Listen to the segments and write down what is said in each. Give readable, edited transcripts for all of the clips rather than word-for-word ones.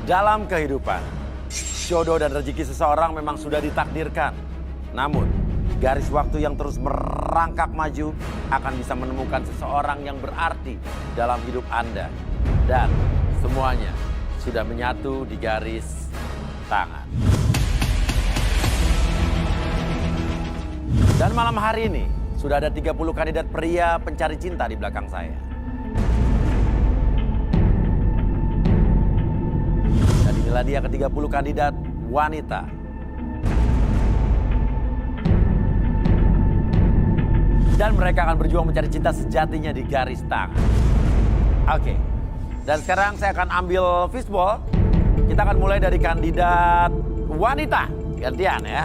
Dalam kehidupan, jodoh dan rezeki seseorang memang sudah ditakdirkan. Namun, garis waktu yang terus merangkak maju akan bisa menemukan seseorang yang berarti dalam hidup Anda. Dan semuanya sudah menyatu di garis tangan. Dan malam hari ini, sudah ada 30 kandidat pria pencari cinta di belakang saya. Dan inilah dia ke-30 kandidat wanita. Dan mereka akan berjuang mencari cinta sejatinya di garis tangan. Oke, dan sekarang saya akan ambil fishball. Kita akan mulai dari kandidat wanita. Gantian ya.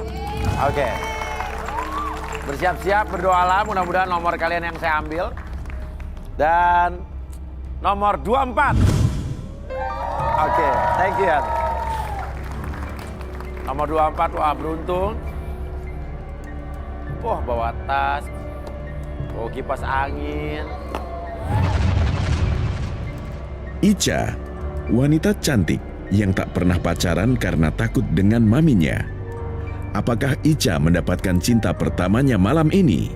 Oke. Bersiap-siap, berdoalah, mudah-mudahan nomor kalian yang saya ambil. Dan nomor 24. Oke, thank you ya. Nomor 24, wah beruntung. Wah, bawa tas, bawa kipas angin. Ica, wanita cantik yang tak pernah pacaran karena takut dengan maminya. Apakah Ica mendapatkan cinta pertamanya malam ini?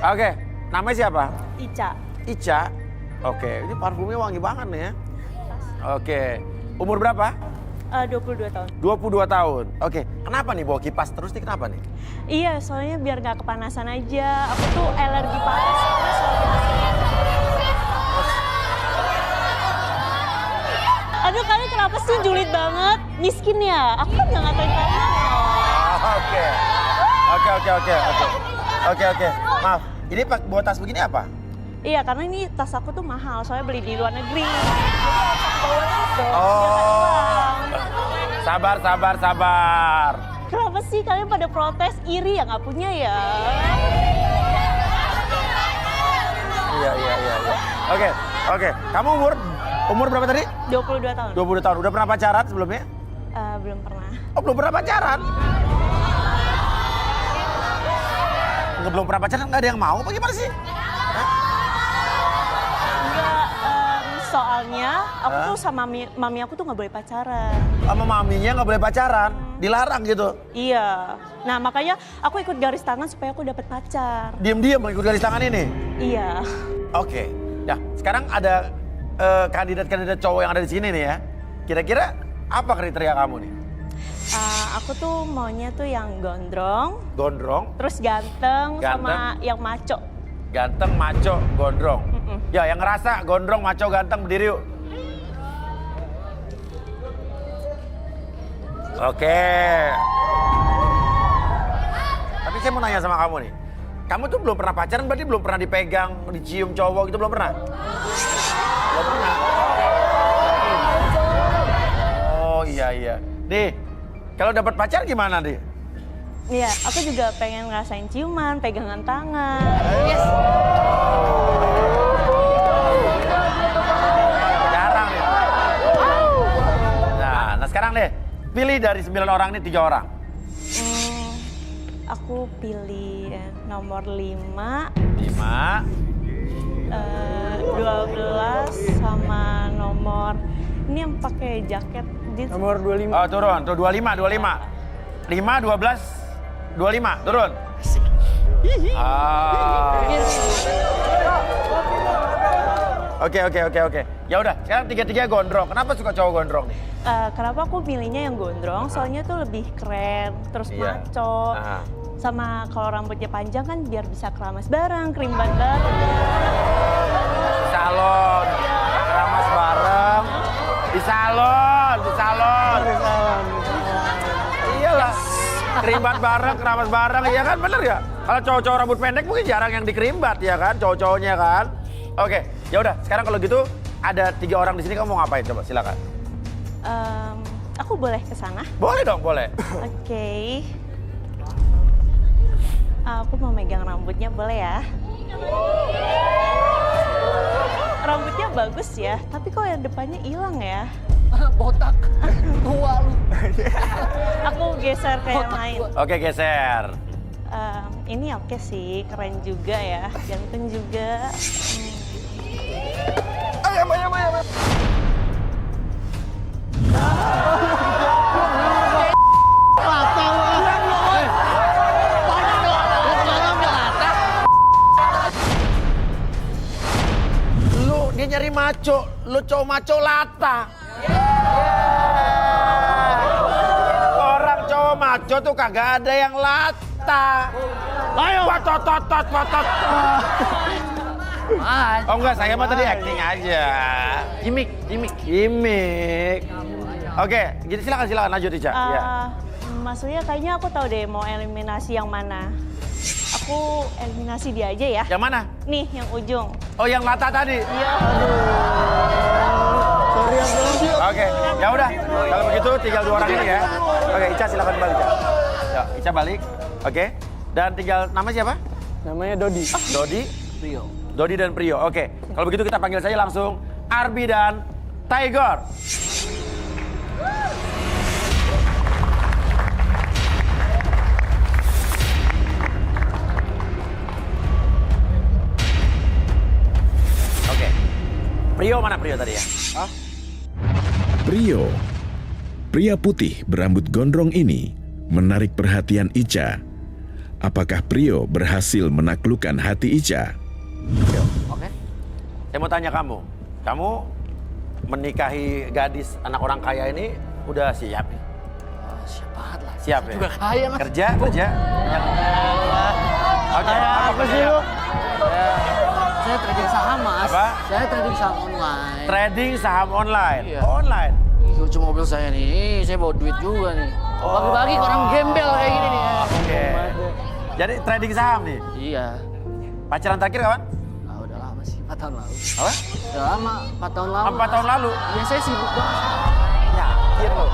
Oke, namanya siapa? Ica. Ica. Oke, ini parfumnya wangi banget nih ya. Oke, umur berapa? 22 tahun. 22 tahun. Oke, kenapa nih bawa kipas terus nih, kenapa nih? Iya, soalnya biar nggak kepanasan aja. Aku tuh alergi panas. Terus lagi Aduh, kalian kenapa sih julid banget? Miskin ya? Aku kan nggak ngatain kalian. Oke. Oke. Maaf, ini bawa tas begini apa? Iya, karena ini tas aku tuh mahal. Soalnya beli di luar negeri. Bawa terus dong. Oh. Sabar. Kenapa sih kalian pada protes? Iri ya nggak punya ya? Iya. Oke. Kamu umur berapa tadi? 22 tahun. 22 tahun. Udah pernah pacaran sebelumnya? Belum pernah. Oh, belum pernah pacaran? Belum pernah pacaran, nggak ada yang mau? Bagaimana sih? Enggak, soalnya aku tuh sama mami aku tuh nggak boleh pacaran. Sama maminya nggak boleh pacaran? Dilarang gitu? Iya. Nah makanya aku ikut garis tangan supaya aku dapat pacar. Diam-diam ikut garis tangan ini? Iya. Oke. Ya, sekarang ada kandidat-kandidat cowok yang ada di sini nih ya. Kira-kira apa kriteria kamu nih? Aku tuh maunya tuh yang gondrong, Gondrong, terus ganteng, sama yang maco. ganteng, maco, gondrong. Ya, yang ngerasa gondrong, maco, ganteng berdiri yuk. Oke. Tapi saya mau nanya sama kamu nih. Kamu tuh belum pernah pacaran, berarti belum pernah dipegang, dicium cowok gitu, belum pernah? Belum pernah. Oh iya. Nih, kalau dapat pacar gimana nih? Iya, aku juga pengen ngerasain ciuman, pegangan tangan. Yes. Jarang nih. Nah sekarang deh, pilih dari 9 orang ini 3 orang. Aku pilih nomor 5. 12 sama nomor ini yang pakai jaket jeans. Nomor 25. Oh turun, tuh 25. 5, 12, 25, turun. Oke. Ya udah, sekarang 3-3 gondrong. Kenapa suka cowok gondrong nih? Kenapa aku pilihnya yang gondrong? Soalnya tuh lebih keren, terus Iya. maco. Sama kalau rambutnya panjang kan biar bisa keramas bareng, kerimban bareng. Salon, keramas bareng. Di salon. Iyalah, kerimbat bareng, keramas bareng, iya kan bener ya? Kalau cowok-cowok rambut pendek mungkin jarang yang dikerimbat ya kan, cowok-cowoknya kan? Oke, ya udah. Sekarang kalau gitu ada 3 orang di sini, kamu mau ngapain? Coba silakan. Aku boleh ke sana? Boleh dong, boleh. Oke. Aku mau megang rambutnya, boleh ya? Rambutnya bagus ya, tapi kok yang depannya hilang ya? Botak. Tua lu. Aku geser ke yang lain. Oke, geser. Ini oke sih, keren juga ya, ganteng juga. maco, lu cowok maco lata. Orang cowok maco tuh kagak ada yang lata. Ayo, watot. Mas. Oh enggak, saya mah tadi acting aja. Gimik. Oke, jadi silakan lanjut Ica. Ya. Mas Uya kayaknya aku tahu deh mau eliminasi yang mana. Aku eliminasi dia aja ya. Yang mana? Nih, yang ujung. Oh, yang lata tadi. Iya. Sorry ya, Bang. Oke, ya udah. Kalau begitu tinggal 2 orang ini ya. Oke, Ica silakan balik Ica. Ya, Ica balik. Oke. Dan tinggal nama siapa? Namanya Dodi. Dodi. Rio. Dodi dan Prio. Oke. Kalau begitu kita panggil saja langsung Arbi dan Tiger. Oke. Prio mana Prio tadi ya? Hah? Prio, pria putih berambut gondrong ini menarik perhatian Ica. Apakah Prio berhasil menaklukkan hati Ica? Oke. Saya mau tanya kamu menikahi gadis anak orang kaya ini udah siap? Siap banget lah. Siap ya? Juga kaya, Mas. Kerja? Oke, Apa sih lu? Saya trading saham, Mas. Apa? Saya trading saham online. Trading saham online. Iya. Online. Kunci mobil saya nih, saya bawa duit juga nih. Bagi-bagi ke orang gembel kayak gini nih. Oke. Jadi trading saham nih. Iya. Pacaran terakhir kapan? Ah, udah lama sih, 4 tahun lalu. Apa? Udah lama, 4 tahun lalu. 4 tahun lalu. Iya, saya sibuk banget. Yakin lo.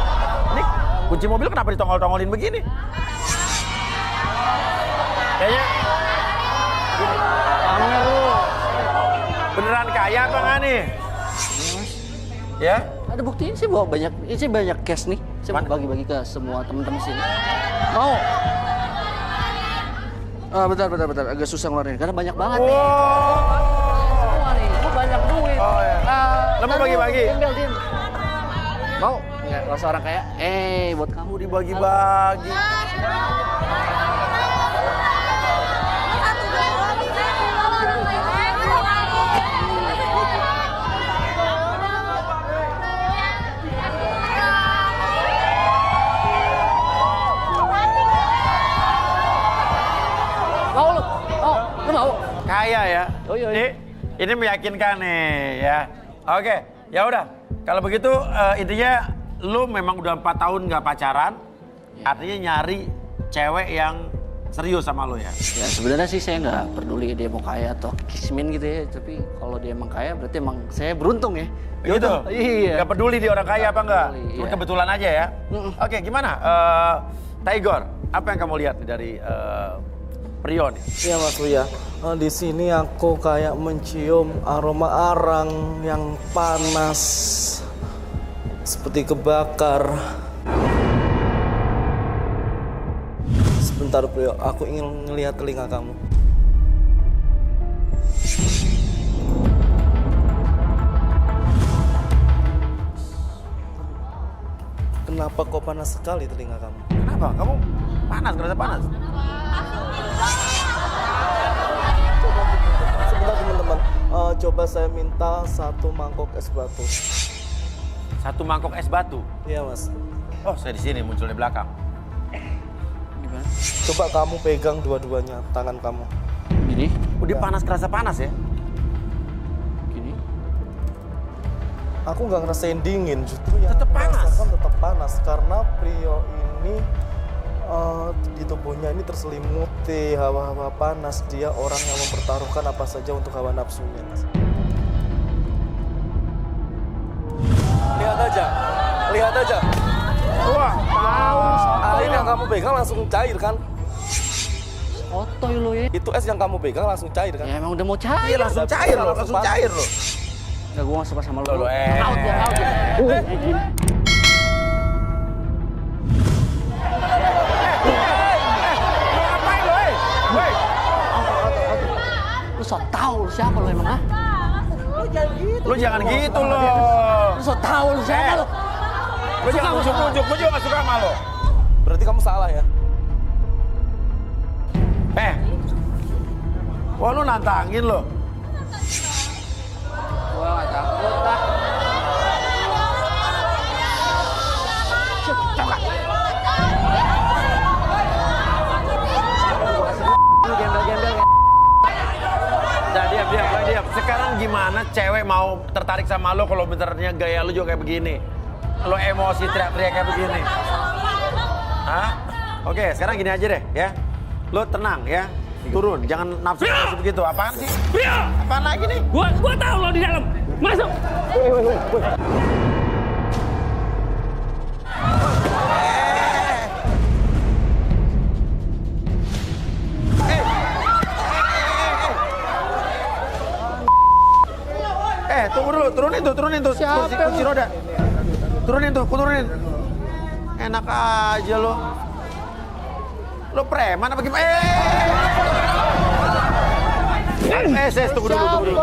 Ini kunci mobil kenapa ditongol-tongolin begini? Kayaknya Pamer lu. beneran kaya apa nggak nih? Ya? Ada buktinya sih bawa banyak, ini sih banyak cash nih. Saya mau Mana? bagi-bagi ke semua teman-teman sini. Mau? Bentar. Agak susah ngeluarin karena banyak banget nih. Semua nih, gua banyak duit. Oh, iya. Lo mau ntar bagi-bagi? lu gembel, diem. Mau? Enggak, kalau seorang kayak, buat kamu. Mau dibagi-bagi. Mau lu? Lu mau? Kaya ya. Oh, iya. Ini meyakinkan nih ya. Oke, ya udah. Kalau begitu intinya lu memang udah 4 tahun nggak pacaran. Artinya nyari cewek yang serius sama lu ya. Ya sebenarnya sih saya nggak peduli dia mau kaya atau kismin gitu ya. Tapi kalau dia emang kaya berarti emang saya beruntung ya. Gitu? Iya. Gak peduli dia orang kaya apa enggak? peduli, Cuma iya. kebetulan aja ya. Oke, gimana? Tiger, apa yang kamu lihat nih dari Prio nih? Iya Mas Uya, di sini aku kayak mencium aroma arang yang panas seperti kebakar. Sebentar Prio, aku ingin melihat telinga kamu. Kenapa kok panas sekali telinga kamu? Kenapa? Kamu panas, ngerasa panas? Sebentar teman-teman, coba saya minta 1 mangkok es batu. 1 mangkok es batu. Iya Mas. Oh, saya di sini muncul di belakang. Gimana? Coba kamu pegang dua-duanya tangan kamu. Gini? Udah panas, kerasa panas ya? Gini? Aku nggak ngerasain dingin, justru yang Tetep aku panas. rasakan tetap panas karena Prio ini di tubuhnya ini terselimuti hawa-hawa panas. Dia orang yang mempertaruhkan apa saja untuk hawa nafsunya. Mas. Lihat aja. Wah, tahu. Air yang kamu pegang langsung cair kan? Otoy lo ya. Itu es yang kamu pegang langsung cair kan? Ya emang udah mau cair. Iya, langsung cair loh, langsung cair loh. Enggak, gua nggak suka sama lo. Lo, Out ya. Ngapain lo, Woi. Lu sok tau lu siapa lu emang, ah? Lu jangan gitu loh. Lu sok tau lu siapa lu? Lu jangan ujuk-ujuk, gue juga gak suka sama lo. Berarti kamu salah ya? Wah lu nantangin lo. Gua nggak takut lah. Gembel-gembel. Nah, diam. Sekarang gimana cewek mau tertarik sama lo kalau benarnya gaya lo juga kayak begini? Lo emosi teriak-teriak kayak begini. Hah? Oke, sekarang gini aja deh ya. Lo tenang ya. Turun, jangan nafsu begitu. Apaan sih? Apaan lagi nih? Gua tahu lo di dalam. Masuk. Tunggu dulu, turunin tuh kursi roda. Turunin. Enak aja lo. Lo preman apa gimana? Tunggu dulu.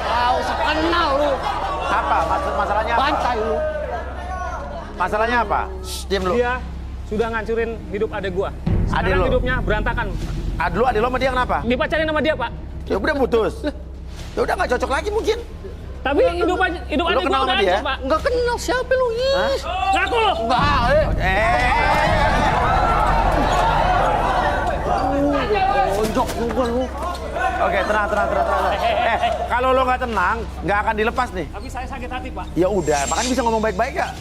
Tahu kenal lu. Apa? Masalahnya apa? Bantai lu. Masalahnya apa? Diam dulu. Dia sudah ngancurin hidup adek gua. Adek Sekarang lo? hidupnya berantakan. Adek lo sama dia kenapa? Dipacarin sama dia, Pak. Ya udah putus. Ya udah nggak cocok lagi mungkin. Tapi hidup Lo adek kenal gua sama udah dia? hancur, Pak. Enggak kenal siapa lu? Hah? Ngaku lo. Enggak, Onjok gua lu. Oke, tenang. Kalau lo nggak tenang, nggak akan dilepas nih. Tapi saya sakit hati, Pak. Ya udah, makanya bisa ngomong baik-baik gak?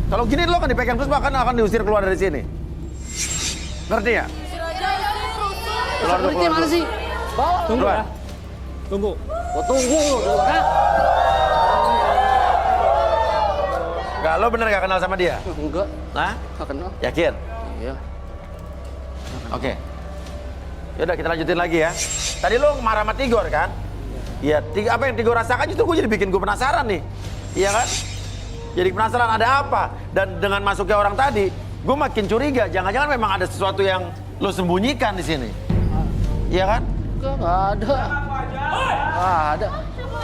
Kalau gini lo akan dipegang terus bahkan akan diusir keluar dari sini. Ngerti ya? Keluar. Mana sih? Bawa. Tunggu Keluar. ya. Tunggu. Gua tunggu lu. Hah? Gak, lo bener gak kenal sama dia? Enggak, Hah? enggak kenal. Yakin? Iya. Oke. Yaudah kita lanjutin lagi ya. Tadi lo marah sama Tigor kan? Iya, apa yang Tigor rasakan itu gue jadi bikin gue penasaran nih. Iya kan? Jadi penasaran ada apa? Dan dengan masuknya orang tadi, gue makin curiga. Jangan-jangan memang ada sesuatu yang lo sembunyikan di sini. Iya kan? Enggak ada. Enggak ada.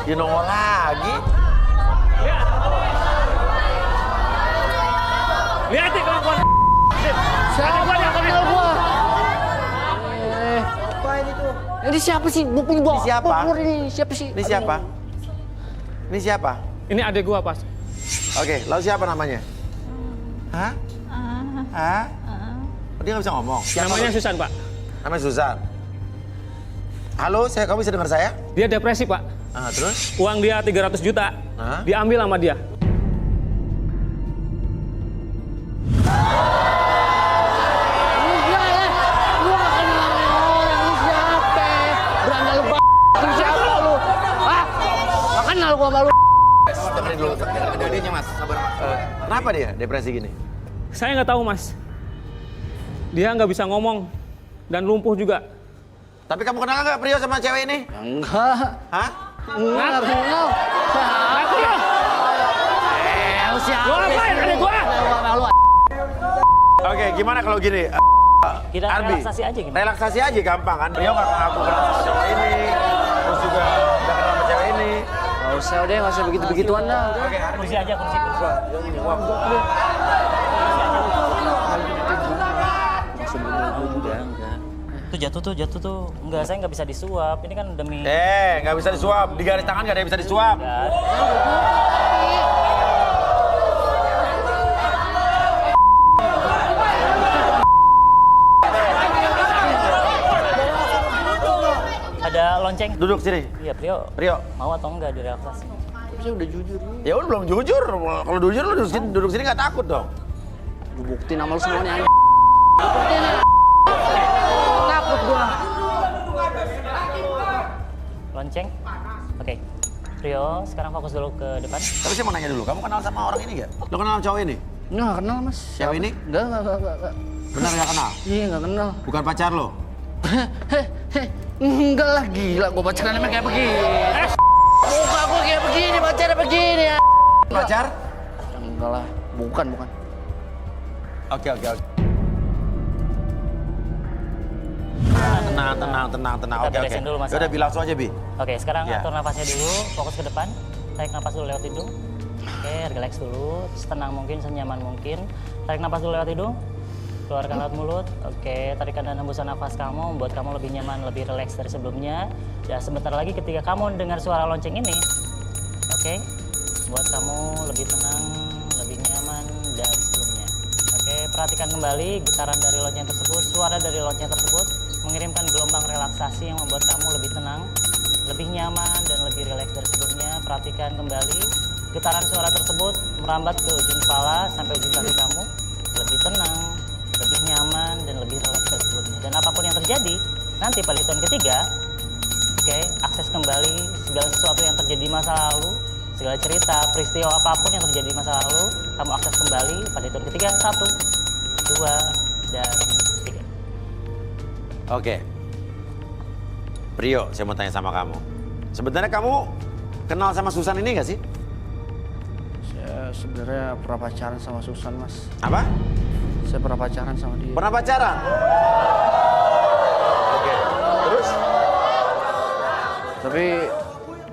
Dia nongol lagi. Lihat nih kelakuan. Siapa yang kenal gua? Ini siapa sih? Bukti bawa. Ini siapa? Ini siapa sih? Ini siapa? Ini siapa? Ini adek gua, Pas. Oke, lalu siapa namanya? Hah? Hah? Oh, dia nggak bisa ngomong. Siapa Namanya lo? Susan, Pak. Namanya Susan. Halo, kamu bisa dengar saya? Dia depresi, Pak. Terus? Uang dia 300 juta. Hah? Diambil sama dia. Enggak lah. Gua nggak kenal orang. Lu siapa? Berandal lu Lu siapa lu? Hah? Nggak kenal gua sama lu. Dengerin dulu. Adanya mas, sabar mas. Kenapa dia depresi gini? Saya nggak tahu, Mas. Dia nggak bisa ngomong dan lumpuh juga. Tapi kamu kenal nggak Prio sama cewek ini? Enggak. Hah? Enggak kenal. Ngaku lo. Lu siapa? Lu ngapain adek gua? Lu Oke, gimana kalau gini? Kita Arbi, relaksasi aja gimana? relaksasi aja gampang kan? Prio nggak ngaku kenal sama cewek ini, terus juga nggak kenal sama cewek ini. Nggak usah udah, nggak usah begitu-begituan dah. Oke, Arbi. Kursi aja, kursi. Tuh jatuh tuh. Enggak, saya nggak bisa disuap. Ini kan demi... Nggak bisa disuap. Di garis tangan nggak ada yang bisa disuap. Ya, ada lonceng. Duduk sini. Iya, Prio. Prio. Mau atau enggak direlaksasi? Saya udah jujur. Ya udah belum jujur. Kalau jujur lu duduk sini nggak takut dong. Lu bukti nama lu semuanya. Takut gua. Lonceng. Oke. Prio, sekarang fokus dulu ke depan. Tapi saya mau nanya dulu, kamu kenal sama orang ini nggak? Lo kenal sama cowok ini? Nggak kenal mas. Cewek ini? Enggak. Benar nggak kenal? Iya nggak kenal. Bukan pacar lo? Enggak lah, gila gua pacaran emang kayak begini. Muka gua kayak begini, pacaran begini ya. Pacar? Enggak lah, bukan. Oke. Tenang. Kita Oke. beresin dulu masalah. Udah bilang langsung aja, Bi. Oke, sekarang Ya. atur nafasnya dulu, fokus ke depan. Tarik napas dulu lewat hidung. Oke, relax dulu, setenang mungkin, senyaman mungkin. Tarik napas dulu lewat hidung. keluarkan lewat mulut. Oke, tarikan dan hembusan nafas kamu membuat kamu lebih nyaman, lebih rileks dari sebelumnya. Dan sebentar lagi ketika kamu dengar suara lonceng ini, oke, buat kamu lebih tenang, lebih nyaman dari sebelumnya. Oke, perhatikan kembali getaran dari lonceng tersebut, suara dari lonceng tersebut mengirimkan gelombang relaksasi yang membuat kamu lebih tenang, lebih nyaman, dan lebih rileks dari sebelumnya. Perhatikan kembali getaran suara tersebut merambat ke ujung kepala sampai ujung kaki kamu, lebih tenang, lebih nyaman, dan lebih rileks dari sebelumnya. Dan apapun yang terjadi, nanti pada hitungan ketiga, oke, akses kembali segala sesuatu yang terjadi di masa lalu, segala cerita, peristiwa apapun yang terjadi di masa lalu, kamu akses kembali pada hitungan ketiga. 1, 2, dan 3. Oke. Prio, saya mau tanya sama kamu. Sebenarnya kamu kenal sama Susan ini nggak sih? Saya sebenarnya pernah pacaran sama Susan, Mas. Apa? Saya pernah pacaran sama dia. Pernah pacaran? Oke. Terus?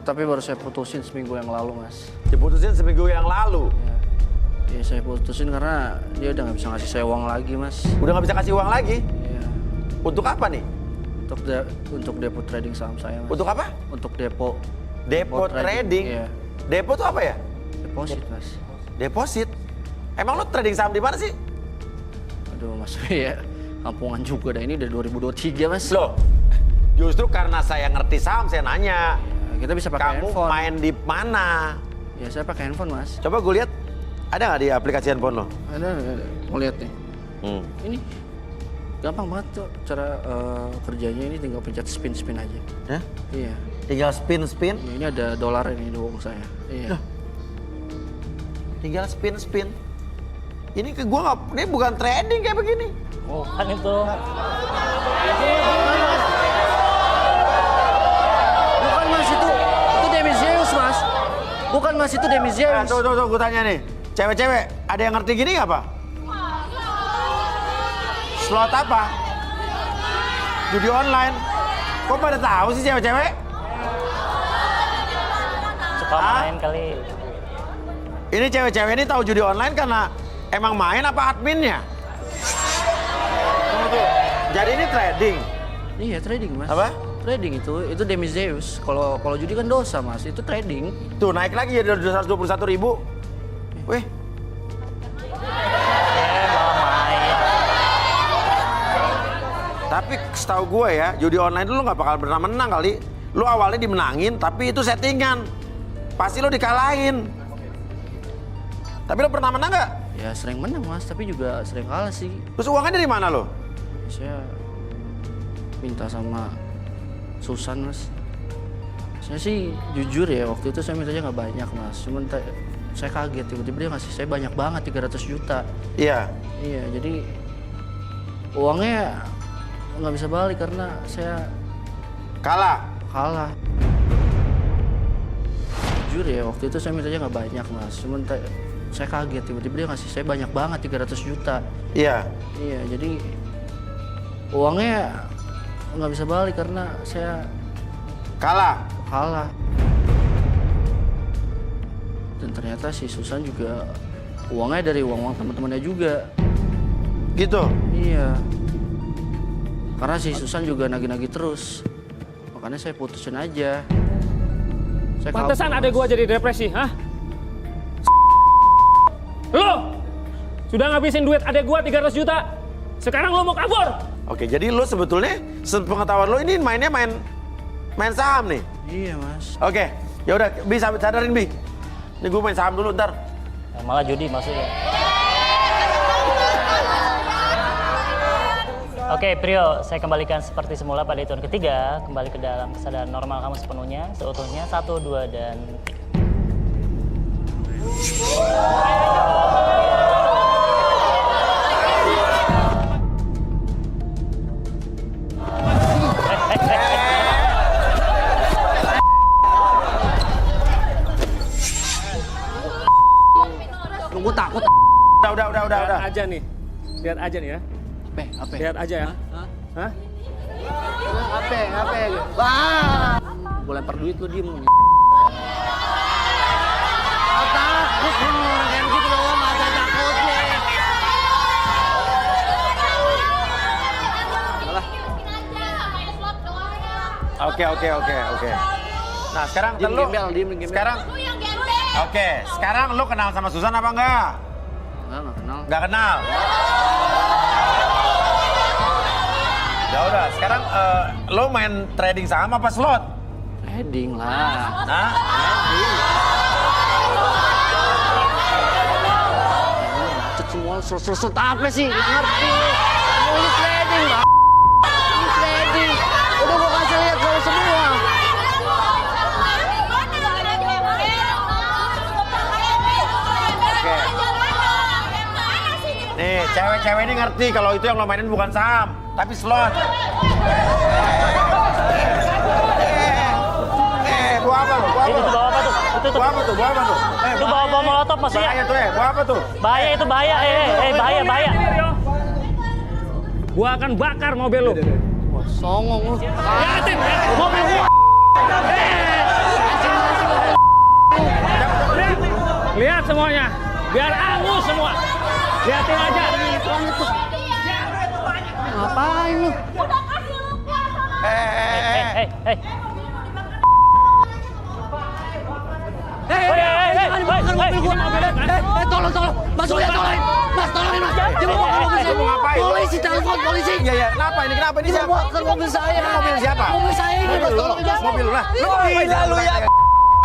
Tapi baru saya putusin seminggu yang lalu, Mas. Diputusin seminggu yang lalu? Ya saya putusin karena dia udah nggak bisa ngasih saya uang lagi, Mas. Udah nggak bisa kasih uang lagi? Iya. Untuk apa nih? Untuk depo trading saham saya, Mas. Untuk apa? Untuk depo. Depo trading? Iya. Depo tuh apa ya? Deposit, Mas. Deposit? Emang lo trading saham di mana sih? Aduh, Mas, ya kampungan juga dah. Ini udah 2023, Mas. Loh, justru karena saya ngerti saham, saya nanya. Ya, kita bisa pakai Kamu handphone. main di mana? Ya, saya pakai handphone, Mas. Coba gue lihat, ada nggak di aplikasi handphone lo? Ada. Mau lihat nih. Hmm. Ini gampang banget tuh cara kerjanya. Ini tinggal pencet spin aja. Hah? Iya. Tinggal spin. Ya, ini ada dolar ini di uang saya. Iya. Tinggal spin. Ini ke gua nggak, ini bukan trading kayak begini. Oh, kan itu. Bukan, Mas, itu Demizeus, Mas. Bukan, Mas, itu Demizeus. Tuh, gue tanya nih. Cewek-cewek, ada yang ngerti gini nggak, Pak? Slot apa? Judi online. Kok pada tahu sih cewek-cewek? Suka main kali. Ini cewek-cewek ini tahu judi online karena emang main apa adminnya? Tunggu. Jadi ini trading. Iya, trading, Mas. Apa? Trading itu Demizeus. Kalau judi kan dosa, Mas. Itu trading. Tuh naik lagi jadi 221.000. Wih, Malah main. tapi setahu gue ya, judi online itu lu nggak bakal pernah menang kali. Lu awalnya dimenangin, tapi itu settingan. Pasti lu dikalahin. Tapi lu pernah menang nggak? Ya sering menang, Mas, tapi juga sering kalah sih. Terus uangnya dari mana lo? Saya minta sama Susan, Mas. Saya sih jujur ya, waktu itu saya mintanya nggak banyak, Mas. Cuman saya kaget, tiba-tiba dia ngasih saya banyak banget, 300 juta. Iya. Iya, jadi uangnya nggak bisa balik karena saya Kalah. Jujur ya, waktu itu saya mintanya nggak banyak, Mas. Cuman saya kaget, tiba-tiba dia ngasih saya banyak banget, 300 juta. Iya. Iya, jadi uangnya nggak bisa balik karena saya Kalah. Dan ternyata si Susan juga uangnya dari uang teman-temannya juga. Gitu. Iya. Karena si Susan juga nagih-nagih terus. Makanya saya putusin aja. Saya Pantesan kabur, adek Mas. gua jadi depresi, hah? Lo sudah ngabisin duit adek gua 300 juta. Sekarang lo mau kabur. Oke, jadi lo sebetulnya sepengetahuan lo ini mainnya main saham nih. Iya, Mas. Oke, ya udah, Bi sadarin Bi. Ini gue main saham dulu ntar. Malah judi maksudnya. Oke, Prio, saya kembalikan seperti semula pada hitungan ketiga. Kembali ke dalam kesadaran normal kamu sepenuhnya, seutuhnya. 1, 2, dan 3. Gue takut. Udah. Lihat aja nih. Lihat aja nih ya. Apa? Lihat aja ya. Hah? Apa? Wah! Gue lempar duit lu diem. Takut lu orang kayak gitu doang, ada takutnya. Oke. Nah, sekarang Diem lu gembel, diem gembel. sekarang Oke, sekarang lu kenal sama Susan apa enggak? Enggak kenal. Enggak kenal. Ya udah, sekarang lu main trading saham apa slot? Heading lah. Nah, Macet semua, selesai apa sih? Nggak ngerti. Ini trading, Bang. Ini trading. Udah gua kasih lihat kalau semua. oke. Nih, cewek-cewek ini ngerti kalau itu yang lo mainin bukan saham, tapi slot. Buah apa lo? Itu bawa apa tuh? Itu Buah apa tuh? Buah apa tuh? Itu bawa molotov Mas Bahaya ya. tuh, buah apa tuh? Bahaya itu bahaya. Bahaya. Gua akan bakar mobil lu. Songong lu. Liatin, mobil gua. Lihat semuanya, biar angus semua. Liatin aja. Ngapain lu? Tolong. Mas Surya, tolongin. Mas, tolongin, Mas. Dia mau bakar mobil saya. Mau ngapain? Polisi, telepon polisi. Iya, kenapa ini? Kenapa ini Dia siapa? mau bakar mobil saya. Mobil siapa? Mobil saya ini, Mas. Tolongin, Mas. Mobil lu lah. Lu Gila lu ya.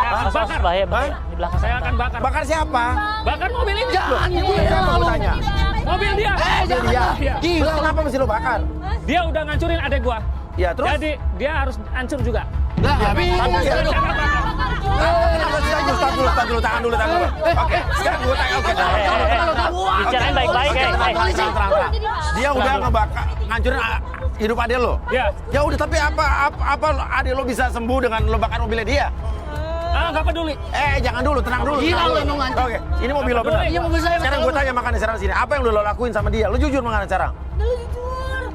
Bakar. Bahaya. Di belakang Saya akan bakar. Bakar siapa? Bakar mobil ini. Jangan Siapa gila lu lu. tanya? Mobil dia. Mobil dia. Gila. Terus kenapa mesti lu bakar? Dia udah ngancurin adek gua. Ya, terus? Jadi dia harus hancur juga. Lah, habis. Tahan dulu, tahan dulu. Oke, sekarang gue tanya. Oke, Bicarain baik-baik. terang. Dia udah ngancurin hidup adek lo. Ya. Ya udah, tapi apa adek lo bisa sembuh dengan lo bakar mobilnya dia? Nggak peduli. Jangan dulu, tenang dulu. Gila tenang lo dulu. emang anjing. Oke, ini mobil lo benar. Iya, mobil saya. Sekarang gue tanya makanya sekarang sini. Apa yang udah lo lakuin sama dia? Lo jujur makanya sekarang.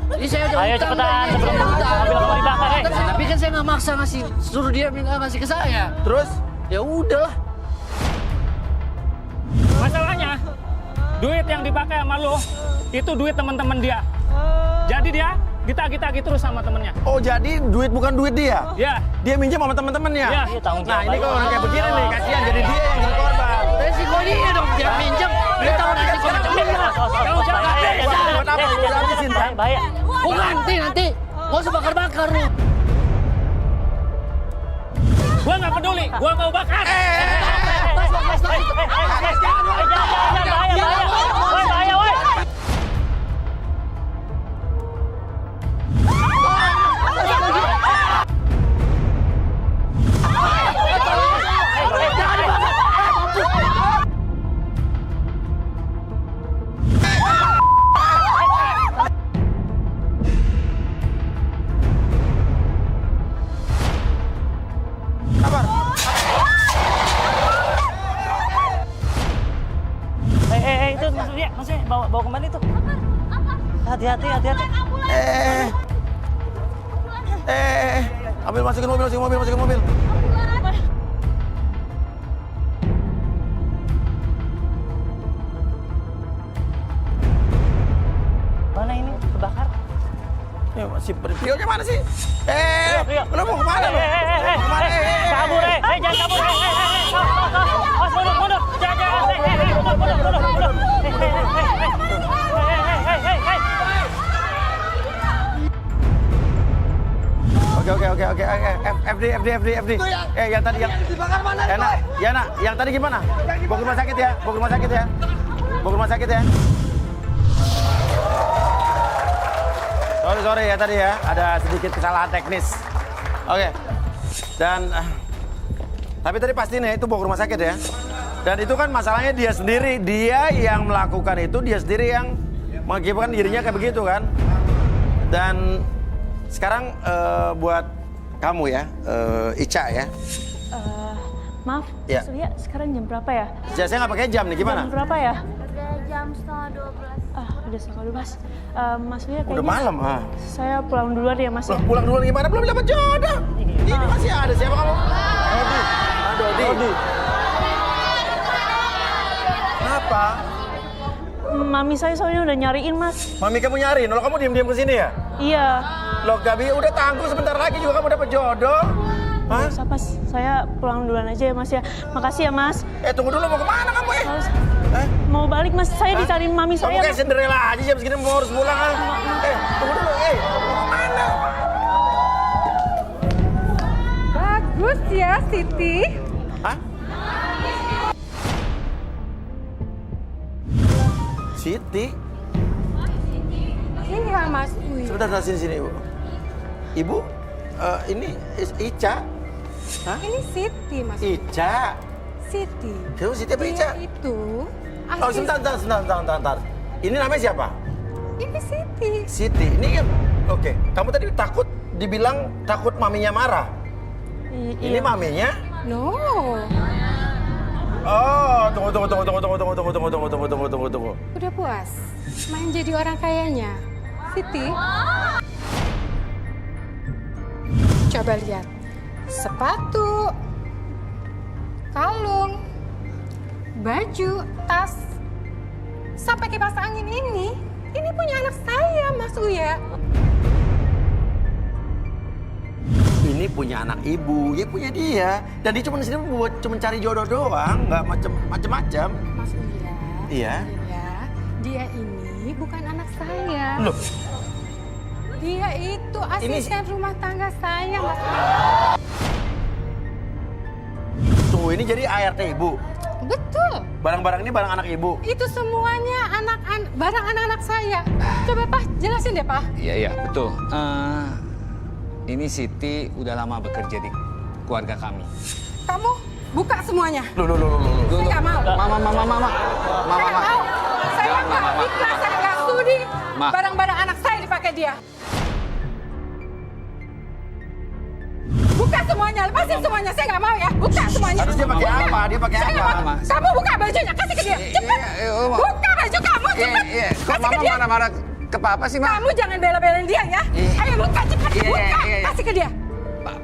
Ini saya udah Ayo utang, cepetan Bang. sebelum Saya utang. mobil kamu dibakar. Tapi kan saya nggak maksa suruh dia ngasih ke saya. Terus? Ya udahlah. Masalahnya, duit yang dipakai sama lo, itu duit teman-teman dia. Jadi dia ditagih-tagih terus sama temennya. Oh, jadi duit bukan duit dia? Ya. Dia minjem sama teman-temannya? Ya. Iya, tanggung Nah, jawab. ini kalau orang kayak begini nih, kasihan. Jadi dia yang jadi korban. Resiko dia dong, dia minjem. Dia tahu resiko macam ini. Buat apa? Lu habisin, kan? Bahaya. Oh nanti. Nggak usah bakar-bakar lu. Gua nggak peduli, gua mau bakar. Bahaya, woi. Itu maksudnya bawa kembali tuh. Hati-hati. Ambil, masukin mobil. Mana ini kebakar? Ya, masih Prionya mana sih? Prio. Lu mau kemana lu? Kabur, jangan kabur, Mas, mundur, jangan, mundur. Oke. FD. Yang tadi yang dibakar mana? Yang tadi gimana? Bawa ke rumah sakit ya. Sorry ya tadi ya, ada sedikit kesalahan teknis. Oke. Dan tapi tadi pasti nih itu bawa ke rumah sakit ya. Dan itu kan masalahnya dia sendiri, dia yang melakukan itu, dia sendiri yang mengakibatkan dirinya kayak begitu kan. Dan sekarang buat kamu ya, Ica ya. Maaf, Ya. Surya, sekarang jam berapa ya? Saya nggak pakai jam nih, gimana? Jam berapa ya? Udah jam setengah 12. Udah setengah 12. Mas Surya kayaknya... Udah malam, Saya pulang duluan ya, Mas ya. Pulang duluan gimana? Belum dapat jodoh. Ini masih ada siapa kamu? Dodi. Kenapa? Mami saya soalnya udah nyariin, Mas. Mami kamu nyariin, lo kamu diam-diam kesini ya? Iya. Lo Gabi udah tangguh sebentar lagi juga kamu dapat jodoh. Hah? Bisa, Pas. Saya pulang duluan aja ya, Mas ya. Makasih ya, Mas. Tunggu dulu, mau kemana kamu ya? Mas, mau balik, Mas. Saya dicariin Mami Kamu saya. kayak Cinderella aja jam segini mau harus pulang kan? Tunggu dulu, mau kemana? Bagus ya, Siti. Hah? Siti? Ini lah Mas Uy. Sebentar, sini, Ibu. Ibu, ini Ica. Hah? Ini Siti, Mas. Ica. Siti. Kamu Siti apa Ica? Dia itu Oh, sebentar. Ini namanya siapa? Ini Siti. Siti. Ini kan, oke. Kamu tadi dibilang takut maminya marah. Ini maminya? No. Oh, tunggu. Udah puas? Main jadi orang kayanya. Siti. Coba lihat. Sepatu. Kalung. Baju, tas. Sampai kipas angin ini punya anak saya, Mas Uya. Ini punya anak ibu, ya punya dia. Dan dia cuma di sini buat cari jodoh doang, nggak macem-macem. Mas Uya. Iya. Dia ini bukan anak saya. Loh, Dia itu asisten rumah tangga saya, Mas. tunggu, ini jadi ART ibu. Betul. Barang-barang ini barang anak ibu. Itu semuanya barang anak-anak saya. Coba Pak, jelasin deh Pak. Iya, betul. Ini Siti udah lama bekerja di keluarga kami. Kamu buka semuanya. Loh. Saya nggak mau. Mama. Saya nggak mau. Saya nggak ikhlas, saya nggak studi. Ma. Barang-barang anak saya dipakai dia. Buka semuanya, lepasin semuanya. Saya nggak mau ya. Buka semuanya. Harus dia pakai apa? Dia pakai Saya nggak apa? mau. Kamu buka bajunya, kasih ke dia. Cepat. Buka baju kamu, cepat. Kok Kasih ke Mama dia. marah-marah ke Papa sih, Ma? Kamu jangan bela-belain dia ya. Ayo buka cepat, buka. Kasih ke dia.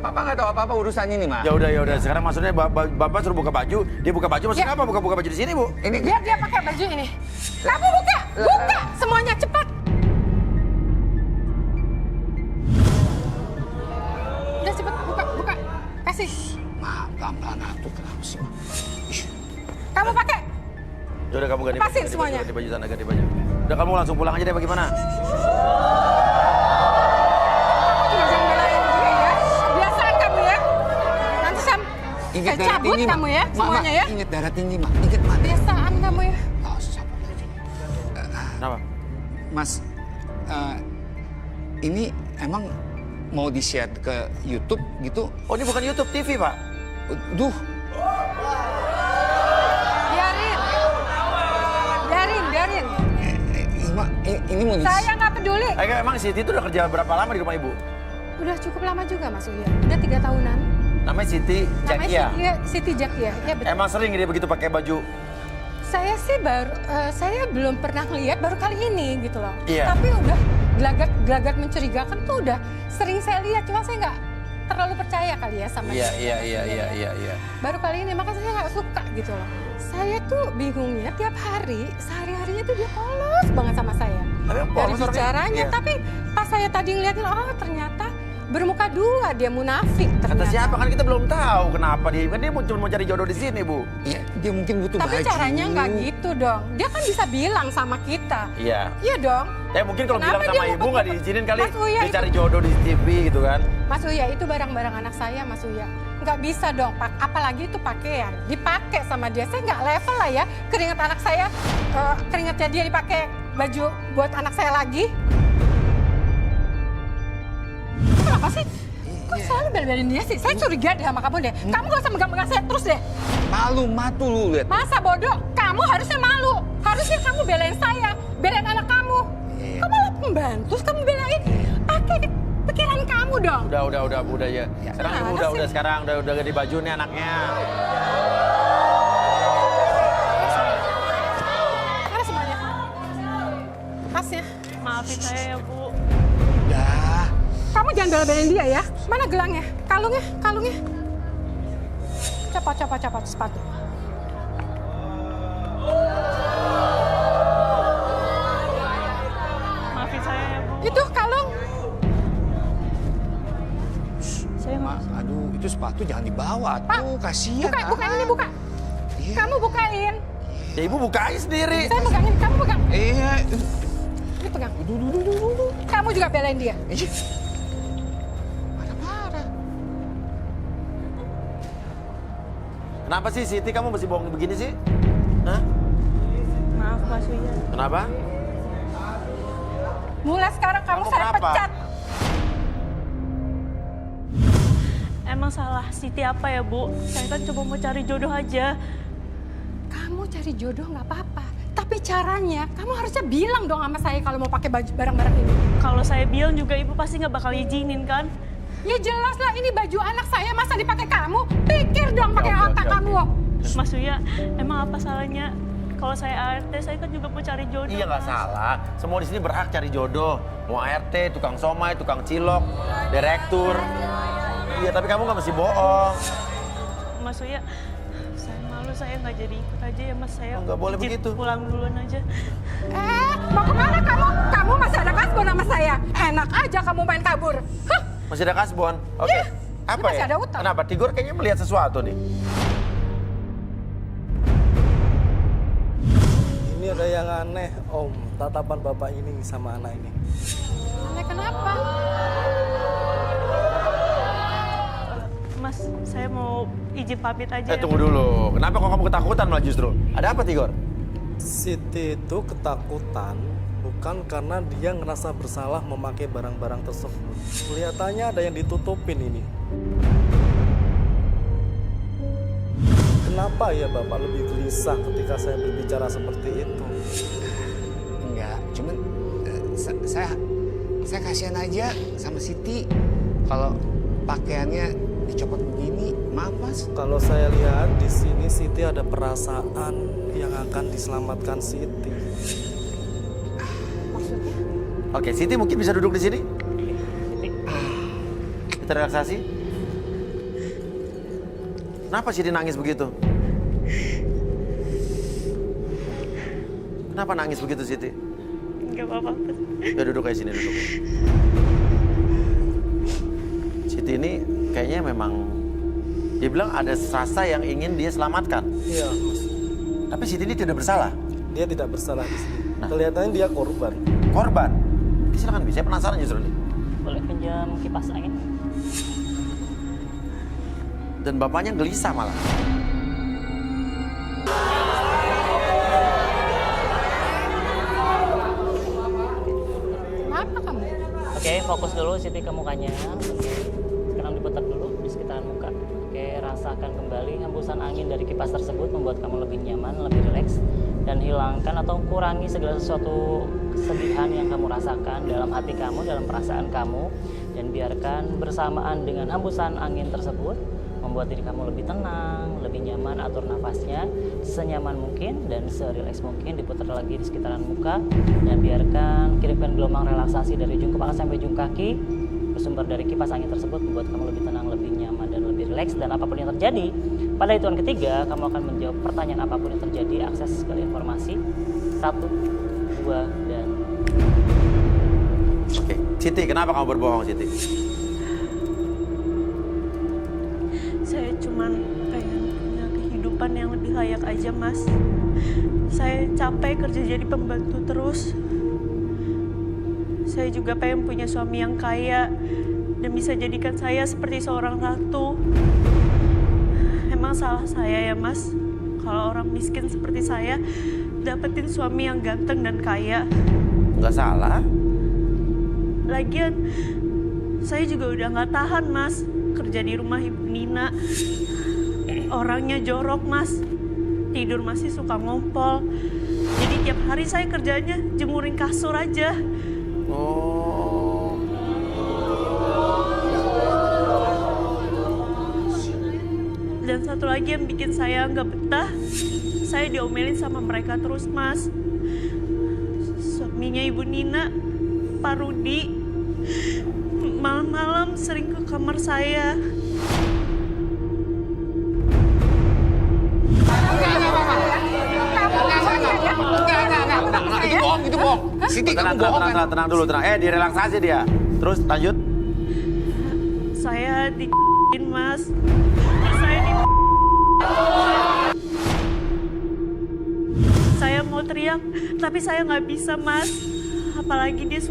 Papa nggak tahu apa-apa urusan ini, Ma. Ya udah. Sekarang maksudnya bapak suruh buka baju, dia buka baju. Maksudnya apa? Buka baju di sini, Bu? Ini Biar dia pakai baju ini. Kamu buka semuanya cepat. Udah cepat buka. Kasih. Ma, pelan-pelan atuh, kenapa sih, Ma? Kamu pakai. Ya udah, kamu ganti Lepasin baju, semuanya. ganti baju sana, ganti baju. Udah, kamu langsung pulang aja deh, bagaimana? Jangan belain dia ya. Kebiasaan kamu ya. Nanti saya cabut tinggi, kamu ya, Ma, semuanya ya. Ingat darah tinggi, Ma. Ingat, Ma. Kebiasaan kamu ya. Oh, sabar aja. Kenapa? Mas, ini emang mau di-share ke YouTube gitu? Oh, ini bukan YouTube, TV, Pak. Duh, Biarin. ini mau di... Saya nggak peduli. Emang Siti itu udah kerja berapa lama di rumah ibu? Udah cukup lama juga Mas Uya. Udah 3 tahunan. Namanya Siti Jakia. Namanya Siti Jakia. Ya betul. Emang sering dia begitu pakai baju? Saya sih saya belum pernah ngeliat, baru kali ini gitu loh. Iya. Tapi udah gelagat mencurigakan tuh udah sering saya lihat. Cuma saya nggak terlalu percaya kali ya sama dia. Iya. Baru kali ini makanya saya nggak suka gitu loh. Saya tuh bingungnya tiap hari, sehari-harinya tuh dia polos banget sama saya. Tapi Dari polos orangnya. bicaranya, Iya. tapi pas saya tadi ngeliatin, oh ternyata bermuka dua, dia munafik ternyata. Kata siapa kan kita belum tahu kenapa dia. Kan dia cuma mau cari jodoh di sini, Bu. Iya, dia mungkin butuh Tapi baju. caranya nggak gitu dong. Dia kan bisa bilang sama kita. Iya. Iya dong. Mungkin kalau Kenapa bilang dia sama mau ibu nggak pakai- diizinin kali Mas Uya dia itu- cari jodoh di TV gitu kan. Mas Uya, itu barang-barang anak saya, Mas Uya. Nggak bisa dong, apalagi itu pakaian. Dipakai sama dia, saya nggak level lah ya. Keringat anak saya, keringatnya dia dipakai baju buat anak saya lagi. Kenapa sih? Kok selalu bela-belain dia sih? Saya curiga deh sama kamu deh. Kamu gak usah megang-megang saya terus deh. Malu, matu lu lihat. Masa bodoh? Kamu harusnya malu. Harusnya kamu belain saya, belain anak kamu. Kamu malah pembantu, kamu belain. Pakai pikiran kamu dong. Udah ya. Sekarang ibu Mana udah sih? sekarang udah ganti baju nih anaknya. Mana semuanya? Tasnya. Maafin saya ya, Bu. Dah. Kamu jangan bela-belain dia ya. Mana gelangnya? Kalungnya. Copot sepatu. Itu sepatu jangan dibawa tuh, kasihan. Buka ini, buka. Iya. Kamu bukain. Ya ibu bukain sendiri. Saya megangin, kamu pegang. Iya. Ini pegang. Kamu juga belain dia. Iya. Parah-parah. Kenapa sih Siti kamu masih bohong begini sih? Hah? Maaf Mas Uya. Kenapa? Mulai sekarang kamu saya kenapa? pecat. Emang salah Siti apa ya Bu? Saya kan coba mau cari jodoh aja. Kamu cari jodoh nggak apa-apa. Tapi caranya, kamu harusnya bilang dong sama saya kalau mau pakai baju barang-barang ini. Kalau saya bilang juga Ibu pasti nggak bakal izinin kan? Ya jelas lah, ini baju anak saya masa dipakai kamu? Pikir dong pakai otak kamu. Mas Uya, emang apa salahnya? Kalau saya ART, saya kan juga mau cari jodoh. Iya nggak salah. Semua di sini berhak cari jodoh. Mau ART, tukang somai, tukang cilok, direktur. Iya, tapi kamu nggak mesti bohong. Mas Uya, saya malu, saya nggak jadi ikut aja ya Mas. Saya nggak boleh izin begitu. Pulang duluan aja. Mau kemana kamu? Kamu masih ada kasbon sama saya. Enak aja kamu main kabur. Hah? Masih ada kasbon? Oke. Iya, Apa masih ya? ada utang. Kenapa? Tigor kayaknya melihat sesuatu nih. Ini ada yang aneh, Om. Tatapan bapak ini sama anak ini. Aneh kenapa? Mas, saya mau izin pamit aja ya. Tunggu dulu. Kenapa kok kamu ketakutan malah justru? Ada apa, Tigor? Siti itu ketakutan bukan karena dia ngerasa bersalah memakai barang-barang tersebut. Kelihatannya ada yang ditutupin ini. Kenapa ya Bapak lebih gelisah ketika saya berbicara seperti itu? Enggak, cuman saya kasihan aja sama Siti. Kalau pakaiannya dicopot begini, maaf Mas. Kalau saya lihat di sini Siti ada perasaan yang akan diselamatkan Siti. Maksudnya? Oke, Siti mungkin bisa duduk di sini. Kita relaksasi. Kenapa Siti nangis begitu? Kenapa nangis begitu Siti? Nggak apa-apa. Ya duduk kayak sini duduk. Siti ini kayaknya memang dia bilang ada rasa yang ingin dia selamatkan. Iya, Mas. Tapi Siti ini tidak bersalah. Dia tidak bersalah di sini. Nah. Kelihatannya dia korban. Korban. Silakan, saya penasaran justru nih. Boleh pinjam kipas angin? Dan bapaknya gelisah malah. Kenapa kamu? Oke, fokus dulu Siti ke mukanya. Oke, sekarang diputar dulu di sekitaran muka. Oke, rasakan kembali hembusan angin dari kipas tersebut membuat kamu lebih nyaman, lebih rileks. Dan hilangkan atau kurangi segala sesuatu kesedihan yang kamu rasakan dalam hati kamu, dalam perasaan kamu. Dan biarkan bersamaan dengan hembusan angin tersebut membuat diri kamu lebih tenang, lebih nyaman, atur nafasnya senyaman mungkin dan serileks mungkin, diputar lagi di sekitaran muka dan biarkan kirimkan gelombang relaksasi dari ujung kepala sampai ujung kaki bersumber dari kipas angin tersebut membuat kamu lebih tenang, lebih nyaman dan lebih rileks. Dan apapun yang terjadi pada hitungan ketiga kamu akan menjawab pertanyaan apapun yang terjadi. Akses segala informasi 1, 2, dan Oke, Siti, kenapa kamu berbohong Siti? Saya cuman pengen punya kehidupan yang lebih layak aja, Mas. Saya capek kerja jadi pembantu terus. Saya juga pengen punya suami yang kaya dan bisa jadikan saya seperti seorang ratu. Emang salah saya ya, Mas? Kalau orang miskin seperti saya dapetin suami yang ganteng dan kaya. Nggak salah. Lagian, saya juga udah nggak tahan, Mas. Kerja di rumah Ibu Nina. Orangnya jorok, Mas. Tidur masih suka ngompol. Jadi tiap hari saya kerjanya jemurin kasur aja. Oh. Dan satu lagi yang bikin saya nggak betah, saya diomelin sama mereka terus, Mas. Suaminya Ibu Nina, Pak Rudi, malam-malam sering ke kamar saya. Itu bohong, itu bohong. Siti, kamu bohong kan? Tenang dulu. Direlaksasi dia. Terus lanjut. Saya di***in, Mas. Mas. Saya di... Saya mau teriak, tapi saya nggak bisa, Mas. Apalagi dia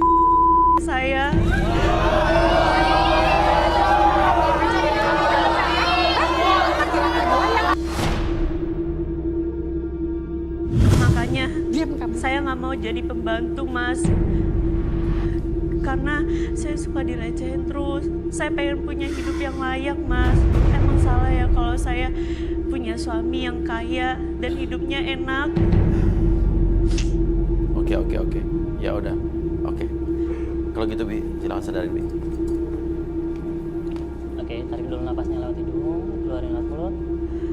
saya. Makanya saya nggak mau jadi pembantu, Mas. Karena saya suka dilecehin terus. Saya pengen punya hidup yang layak, Mas. Emang salah ya kalau saya punya suami yang kaya dan hidupnya enak. Oke. Ya udah. Oke. Kalau gitu Bi, silakan sadarin Bi. Oke, tarik dulu napasnya lewat hidung, keluarin lewat mulut.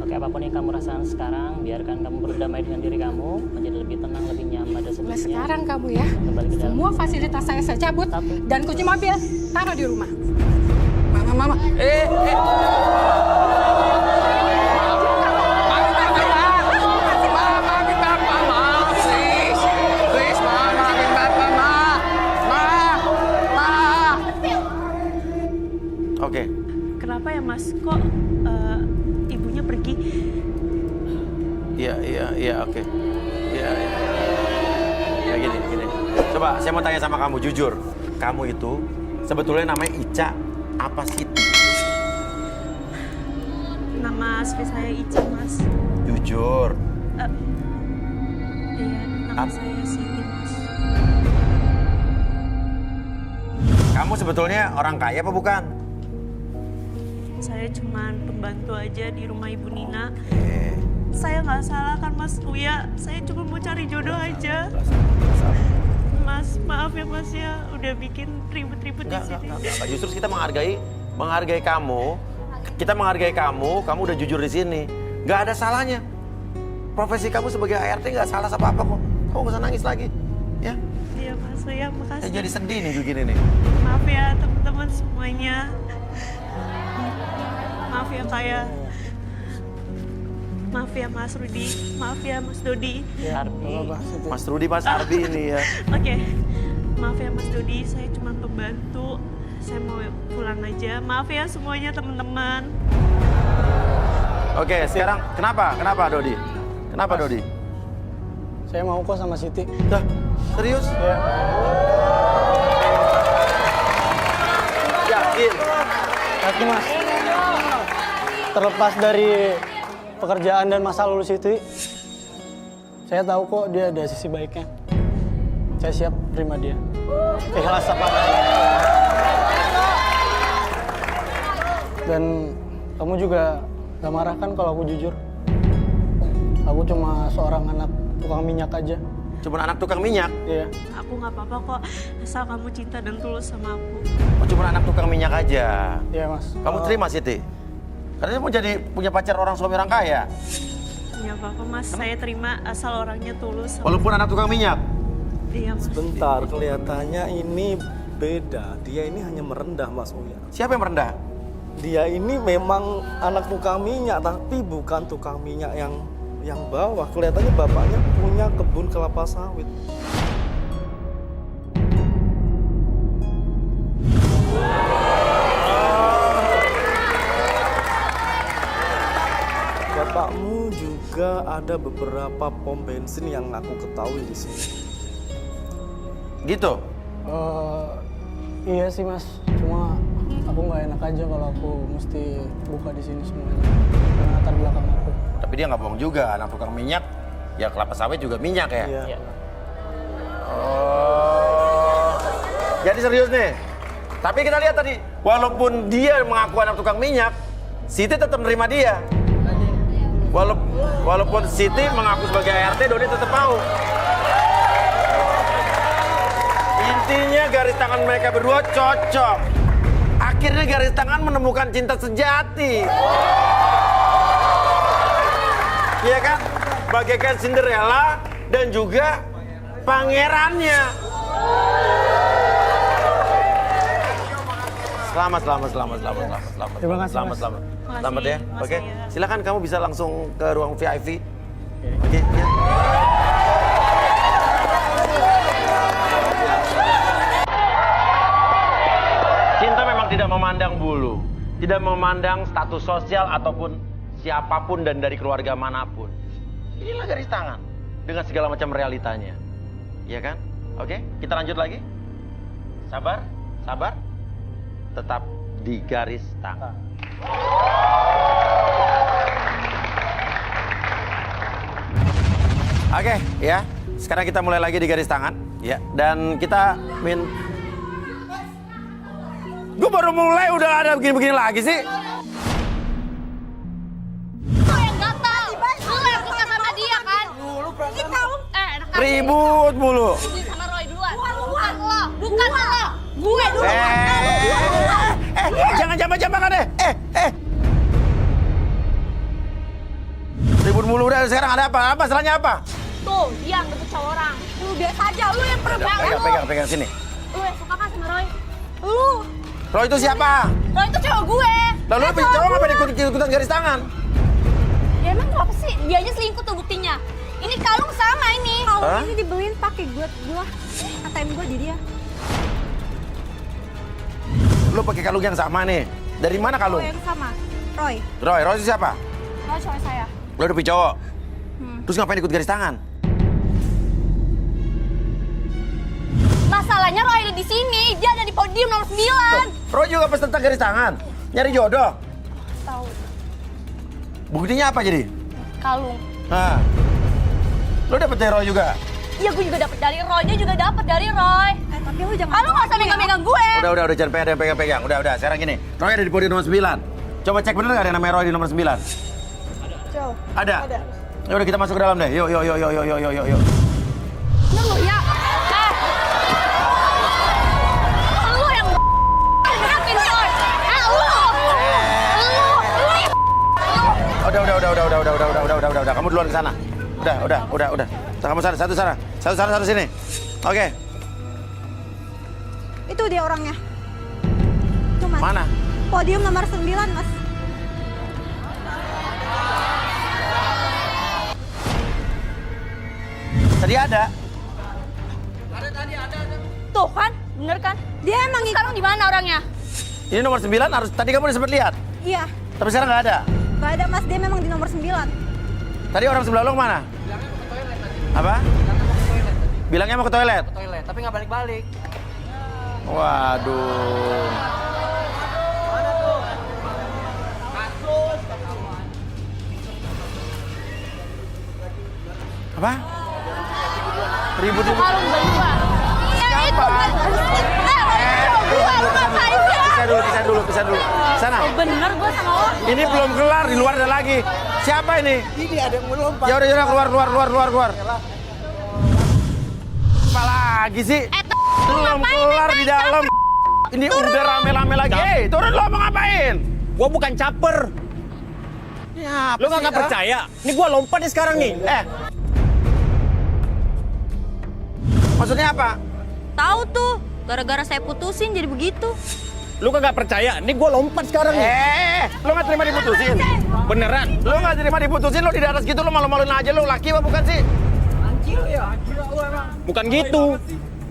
Oke, apapun yang kamu rasakan sekarang, biarkan kamu berdamai dengan diri kamu, menjadi lebih tenang, lebih nyaman dan Mulai sebagainya. sekarang kamu ya, Kembali ke dalam. semua fasilitas saya cabut dan kunci mobil taruh di rumah. Mama. Oke. Kenapa ya, Mas? Kok ibunya pergi? Iya, oke. Iya. Ya gini. Coba saya mau tanya sama kamu, jujur. Kamu itu sebetulnya namanya Ica apa Siti? Nama asli saya Ica, Mas. Jujur. Iya, nama saya Siti, Mas. Kamu sebetulnya orang kaya apa bukan? Saya cuman pembantu aja di rumah Ibu Nina. Saya nggak salah kan, Mas Uya? Saya cuma mau cari jodoh aja. Mas, maaf ya Mas ya, udah bikin ribut-ribut di sini. Enggak. Justru kita menghargai kamu. Kita menghargai kamu udah jujur di sini. Nggak ada salahnya. Profesi kamu sebagai ART nggak salah apa-apa kok. Kamu nggak usah nangis lagi, ya? Iya Mas Uya, makasih. Saya jadi sedih nih begini nih. Maaf ya teman-teman semuanya. Maaf ya Kaya. Maaf ya Mas Rudi. Maaf ya Mas Dodi. Mas Rudi, Mas Arbi ini ya. Oke. Maaf ya Mas Dodi, saya cuma pembantu. Saya mau pulang aja. Maaf ya semuanya teman-teman. Oke, sekarang kenapa Dodi? Kenapa Dodi? Saya mau kok sama Siti. Dah, serius? Ya. Yakin? Yakin Mas. Terlepas dari pekerjaan dan masa lalu Siti, saya tahu kok dia ada sisi baiknya. Saya siap terima dia. Ikhlas apa? Dan kamu juga gak marah kan kalau aku jujur? Aku cuma seorang anak tukang minyak aja. Cuma anak tukang minyak? Iya. Aku nggak apa-apa kok, asal kamu cinta dan tulus sama aku. Oh, cuma anak tukang minyak aja? Iya Mas. Kamu terima Siti? Karena mau jadi punya pacar orang suami orang kaya? Ya apa-apa Mas, saya terima asal orangnya tulus. Walaupun anak tukang minyak? Iya Mas. Sebentar, kelihatannya ini beda. Dia ini hanya merendah Mas Uya. Siapa yang merendah? Dia ini memang anak tukang minyak, tapi bukan tukang minyak yang bawah. Kelihatannya bapaknya punya kebun kelapa sawit. Bapakmu juga ada beberapa pom bensin yang aku ketahui di sini. Gitu? Iya sih Mas, cuma aku nggak enak aja kalau aku mesti buka di sini semuanya. Karena latar belakang aku. Tapi dia nggak bohong juga, anak tukang minyak, ya kelapa sawit juga minyak ya? Iya. Oh. Jadi serius nih? Tapi kita lihat tadi, walaupun dia mengaku anak tukang minyak, Siti tetap menerima dia. Walaupun Siti mengaku sebagai ART, Doni tetap mau. Intinya garis tangan mereka berdua cocok. Akhirnya garis tangan menemukan cinta sejati. Iya kan? Bagaikan Cinderella dan juga pangerannya. Selamat. Terima kasih, Mas. Selamat ya. Oke. Ya. Silakan kamu bisa langsung ke ruang VIP. Oke. Ya. Cinta memang tidak memandang bulu. Tidak memandang status sosial ataupun siapapun dan dari keluarga manapun. Inilah garis tangan dengan segala macam realitanya. Iya kan? Oke, kita lanjut lagi. Sabar, sabar. Tetap di garis tangan. Oke, ya. Sekarang kita mulai lagi di garis tangan, ya. Dan kita Gue baru mulai udah ada begini-begini lagi sih. Lu yang gatal. Lu yang suka sama dia kan? Enak aja. Ribut mulu. Ribut sama Roy duluan. Bukan lo. Bukan lo. Gue dulu. Jangan deh. Ribut mulu udah, sekarang ada apa? Apa salahnya apa? Tuh, dia ngebut cowok orang. Lu biasa aja, lu yang perempuan. Pegang sini. Lu yang suka kan sama Roy? Lu. Roy itu siapa? Roy itu cowok gue. Lalu lu cowok ngapain ikut-ikutan garis tangan? Ya emang apa sih? Dia aja selingkuh tuh buktinya. Ini kalung sama ini. Hah? Kalung ini dibeliin pakai gua ATM gua jadi ya. Lu pakai kalung yang sama nih. Dari mana kalung? Yang sama. Roy. Roy itu siapa? Roy cowok saya. Lu udah punya cowok. Terus ngapain ikut garis tangan? Masalahnya Roy ada di sini. Dia ada di podium nomor 9. Roy juga peserta garis tangan. Nyari jodoh. Tahu. Buktinya apa jadi? Kalung. Nah. Lu dapet dari Roy juga? Iya, gue juga dapet dari Roy. Dia juga dapet dari Roy. Tapi lu jangan. Lu nggak usah megang-megang gue. Udah, jangan pegang. Udah. Sekarang gini, Roy ada di podium nomor 9. Coba cek bener nggak ada namanya Roy di nomor 9? Ada. Ya udah kita masuk ke dalam deh. Yuk. Lu ya. Lu yang ngelakuin Roy. Udah. Kamu duluan ke sana. Udah. Kamu satu sini. Oke. Itu dia orangnya. Tuh, Mas. Mana? Podium nomor 9, Mas. Tadi ada. Tuh kan, bener kan? Dia emang sekarang di mana orangnya? Ini nomor 9 harus tadi kamu udah sempat lihat. Iya. Tapi sekarang nggak ada. Gak ada, Mas. Dia memang di nomor 9. Tadi orang sebelah lo mana? Apa? Bilangnya mau ke toilet. Ke toilet, tapi nggak balik-balik. Waduh. Apa? Ribut. Kalung berdua. Siapa? Pisah dulu. Sana. Bener gue sama lo. Ini belum kelar, di luar ada lagi. Siapa ini? Ini ada yang melompat. Ya udah keluar. Apa lagi sih? Belum kelar di dalam. Ini udah rame-rame lagi. Turun lo mau ngapain? Gua bukan caper. Ya, Lu nggak percaya? Ini gua lompat nih sekarang nih. Maksudnya apa? Tahu tuh, gara-gara saya putusin jadi begitu. Lu kagak percaya? Ini gua lompat sekarang nih. Lu nggak terima diputusin? Beneran? Lu nggak terima diputusin, lu di atas gitu lu malu-maluin aja lu. Laki apa bukan sih? Bukan gitu.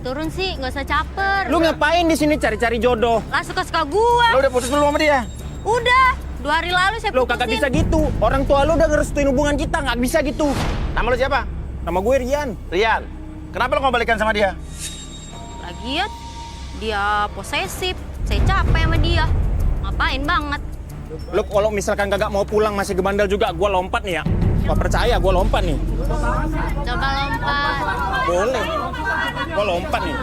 Turun sih, nggak usah caper. Lu ngapain di sini cari-cari jodoh? Lah suka-suka gua. Lu udah putus belum sama dia? Udah, 2 hari lalu saya Lu putusin. kagak bisa gitu. Orang tua lu udah ngerestuin hubungan kita, nggak bisa gitu. Nama lu siapa? Nama gue Rian. Rian. Kenapa lu nggak balikan sama dia? Lagian, dia posesif. Saya capek sama dia. Ngapain banget. Lu kalau misalkan kagak mau pulang masih gebandel juga, gua lompat nih ya. Gak percaya, gua lompat nih. Coba lompat. Boleh. Gua lompat nih.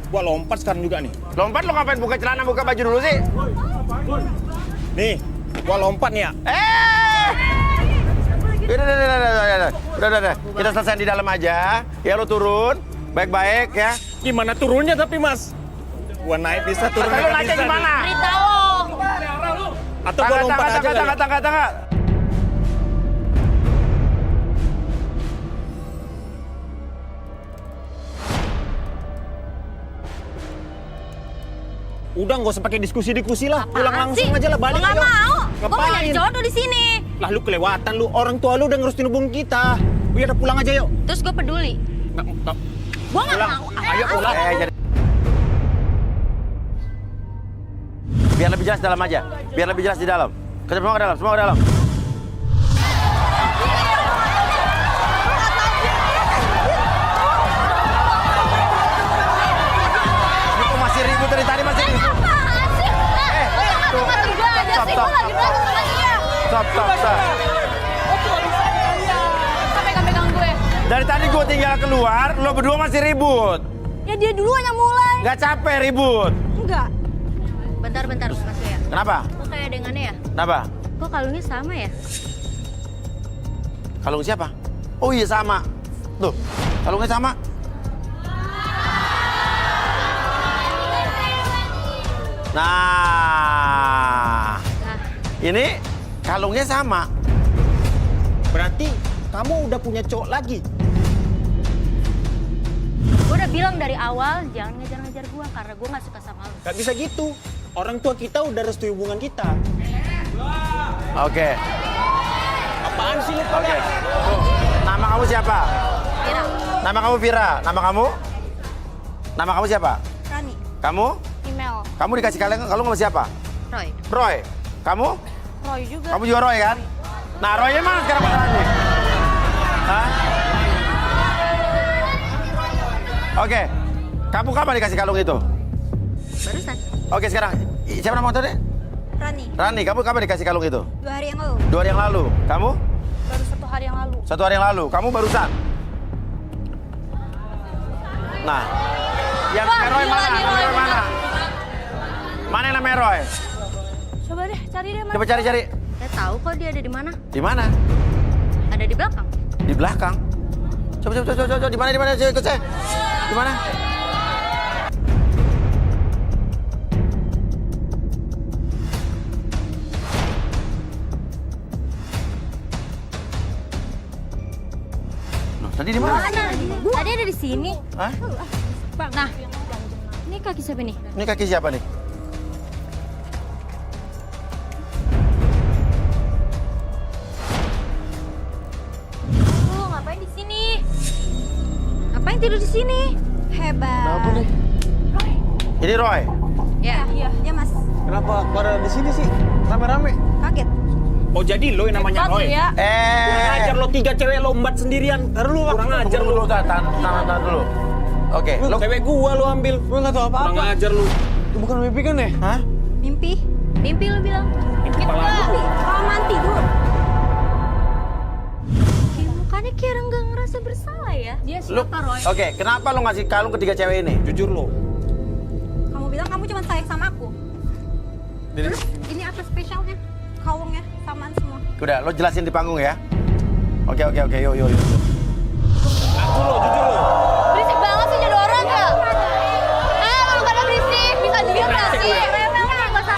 Gua lompat sekarang juga nih. Lompat lu ngapain buka celana, buka baju dulu sih? Nih, gua lompat nih ya. Udah. Kita selesai di dalam aja. Ya lu turun, baik-baik ya. Gimana turunnya tapi mas? Gua naik bisa turun Lu nggak naiknya bisa. gimana? Beritahu. Atau gua lompat aja kali ya? Tangga. Udah nggak usah pakai diskusi lah. Pulang langsung aja lah, balik Gua nggak ayo. mau. Gua mau nyari Ngapain? jodoh di sini. Lah lu kelewatan lu. Orang tua lu udah ngerestuin hubungan kita. Udah pulang aja yuk. Terus gue peduli. Nggak. Gua nggak Pulang. mau. Ayo pulang. Biar lebih jelas dalam aja. Biar lebih jelas di dalam. Semua ke dalam, semua ke dalam. Ini kok masih ribut dari tadi masih ribut. Apaan sih? Tuh. Stop, Stop. lagi berantem sama dia. Stop. Pegang gue. Dari tadi gue tinggal keluar, lo berdua masih ribut. Ya dia duluan yang mulai. Gak capek ribut. Enggak. Bentar, Mas ya. Kenapa? Kok kayak dengannya ya? Kenapa? Kok kalungnya sama ya? Kalung siapa? Oh iya sama. Tuh, kalungnya sama. Nah, ini kalungnya sama. Berarti kamu udah punya cowok lagi? Gue udah bilang dari awal jangan ngejar-ngejar gue karena gue nggak suka sama lo. Gak bisa gitu. Orang tua kita udah restui hubungan kita. Oke. Apaan sih lu? Oke. Nama kamu siapa? Vira. Nama kamu Vira. Nama kamu? Nama kamu siapa? Rani. Kamu? Email. Kamu dikasih kalung sama siapa? Roy. Roy. Kamu? Roy juga. Kamu juga Roy kan? Nah, Roy mana sekarang masalahnya? Hah? Oke. Kamu kapan dikasih kalung itu? Barusan. Oke, sekarang. Siapa nama motornya? Rani. Rani, kamu kapan dikasih kalung itu? 2 hari yang lalu. 2 hari yang lalu. Kamu? Baru 1 hari yang lalu. 1 hari yang lalu. Kamu barusan. Nah, yang Wah, Roy gila mana? nih, Roy Roy, mana? Mana yang namanya Roy? Coba deh cari deh Mas. Coba cari-cari. Saya tahu kok dia ada di mana. Di mana? Ada di belakang. Di belakang. Coba. Di mana? Coba ikut saya. Di mana? Loh, tadi di mana? Tadi ada di sini. Hah? Nah, ini kaki siapa nih? Ini kaki siapa nih? Lu ngapain di sini? Ngapain tidur di sini? Hebat. Kenapa nih? Ini Roy. Ya, Mas. Kenapa pada di sini sih? Rame-rame. Kaget. Oh jadi lo yang namanya Roy? Ya. Kurang ajar lo 3 cewek lo embat sendirian. Ntar lu kurang ajar Dulu, tahan dulu. Oke, Lo cewek gua lo ambil. Gua nggak tahu apa-apa. Kurang ajar lu. Itu bukan mimpi kan ya? Hah? Mimpi? Mimpi lu bilang. Kepala lu. Kelamaan tidur. Kayak mukanya kayak orang nggak ngerasa bersalah ya. Dia Lu, siapa, Roy? oke, kenapa lu ngasih kalung ketiga cewek ini? Jujur lo. Kamu bilang kamu cuma sayang sama aku. Terus ini apa spesialnya? Kalungnya samaan semua. Udah, lo jelasin di panggung ya. Oke, yuk. Ngaku lo, jujur lo. Berisik banget sih jadi orang ya. Lu pada berisik. Bisa diem gak sih?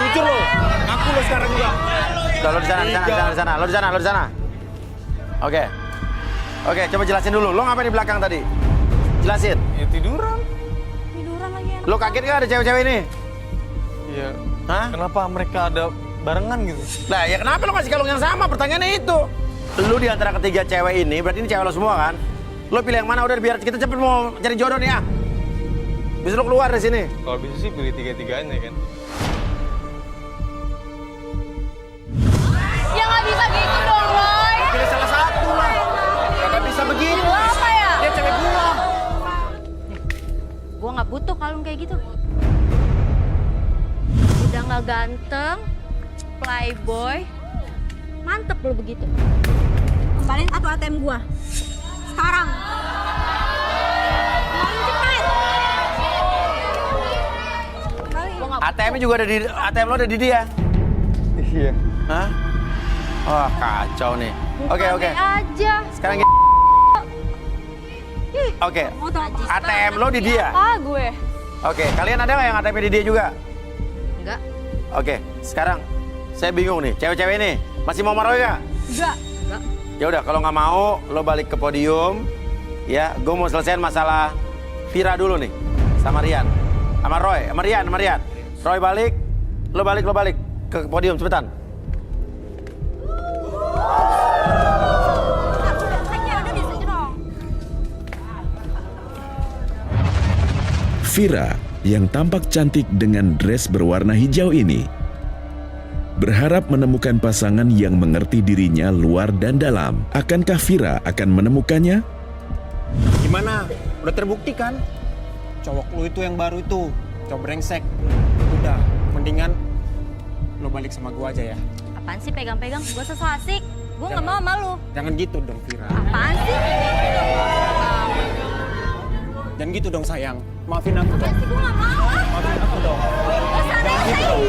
Jujur lo. Ngaku lo sekarang juga. Udah, lo di sana. Oke, coba jelasin dulu. Lo ngapain di belakang tadi? Jelasin. Ya tiduran. Tiduran lagi enak. Lo kaget gak ada cewek-cewek ini? Iya. Hah? Kenapa mereka ada barengan gitu? Nah, ya kenapa lo kasih kalung yang sama? Pertanyaannya itu. Lo di antara ketiga cewek ini, berarti ini cewek lo semua kan? Lo pilih yang mana? Udah, biar kita cepet mau cari jodoh nih ya. Bisa lo keluar dari sini. Kalau bisa sih pilih 3-3-nya kan. Ya nggak bisa gitu dong, Roy. Pilih salah satu lah. Gak bisa begitu. Gila apa ya? Dia cewek gua. Gua nggak butuh kalung kayak gitu. Udah nggak ganteng, playboy, mantep lo begitu. Kembaliin kartu ATM gua. Sekarang. Kembaliin cepet. Gua nggak ATM juga ada di ATM lo ada di dia. Iya. Hah? Wah, kacau nih. Oke. aja. Sekarang gini. Oke. ATM lo di dia. Ah, gue. Oke, kalian ada nggak yang ATM di dia juga? Enggak. Oke, sekarang saya bingung nih, cewek-cewek ini masih mau marah nggak? Enggak. Ya udah, kalau nggak mau, lo balik ke podium. Ya, gue mau selesaiin masalah Vira dulu nih, sama Rian, sama Roy, sama Rian. Roy balik, lo balik ke podium cepetan. Vira yang tampak cantik dengan dress berwarna hijau ini berharap menemukan pasangan yang mengerti dirinya luar dan dalam. Akankah Vira akan menemukannya? Gimana? Udah terbukti kan? Cowok lu itu yang baru itu, cowok brengsek. Udah, mendingan lo balik sama gua aja ya. Apaan sih pegang-pegang? Gue so asik. Gue nggak mau sama lu. Jangan gitu dong, Vira. Apaan sih? Jangan gitu dong, sayang. Maafin aku dong. Gue nggak mau. Maafin aku dong. Jangan gitu dong.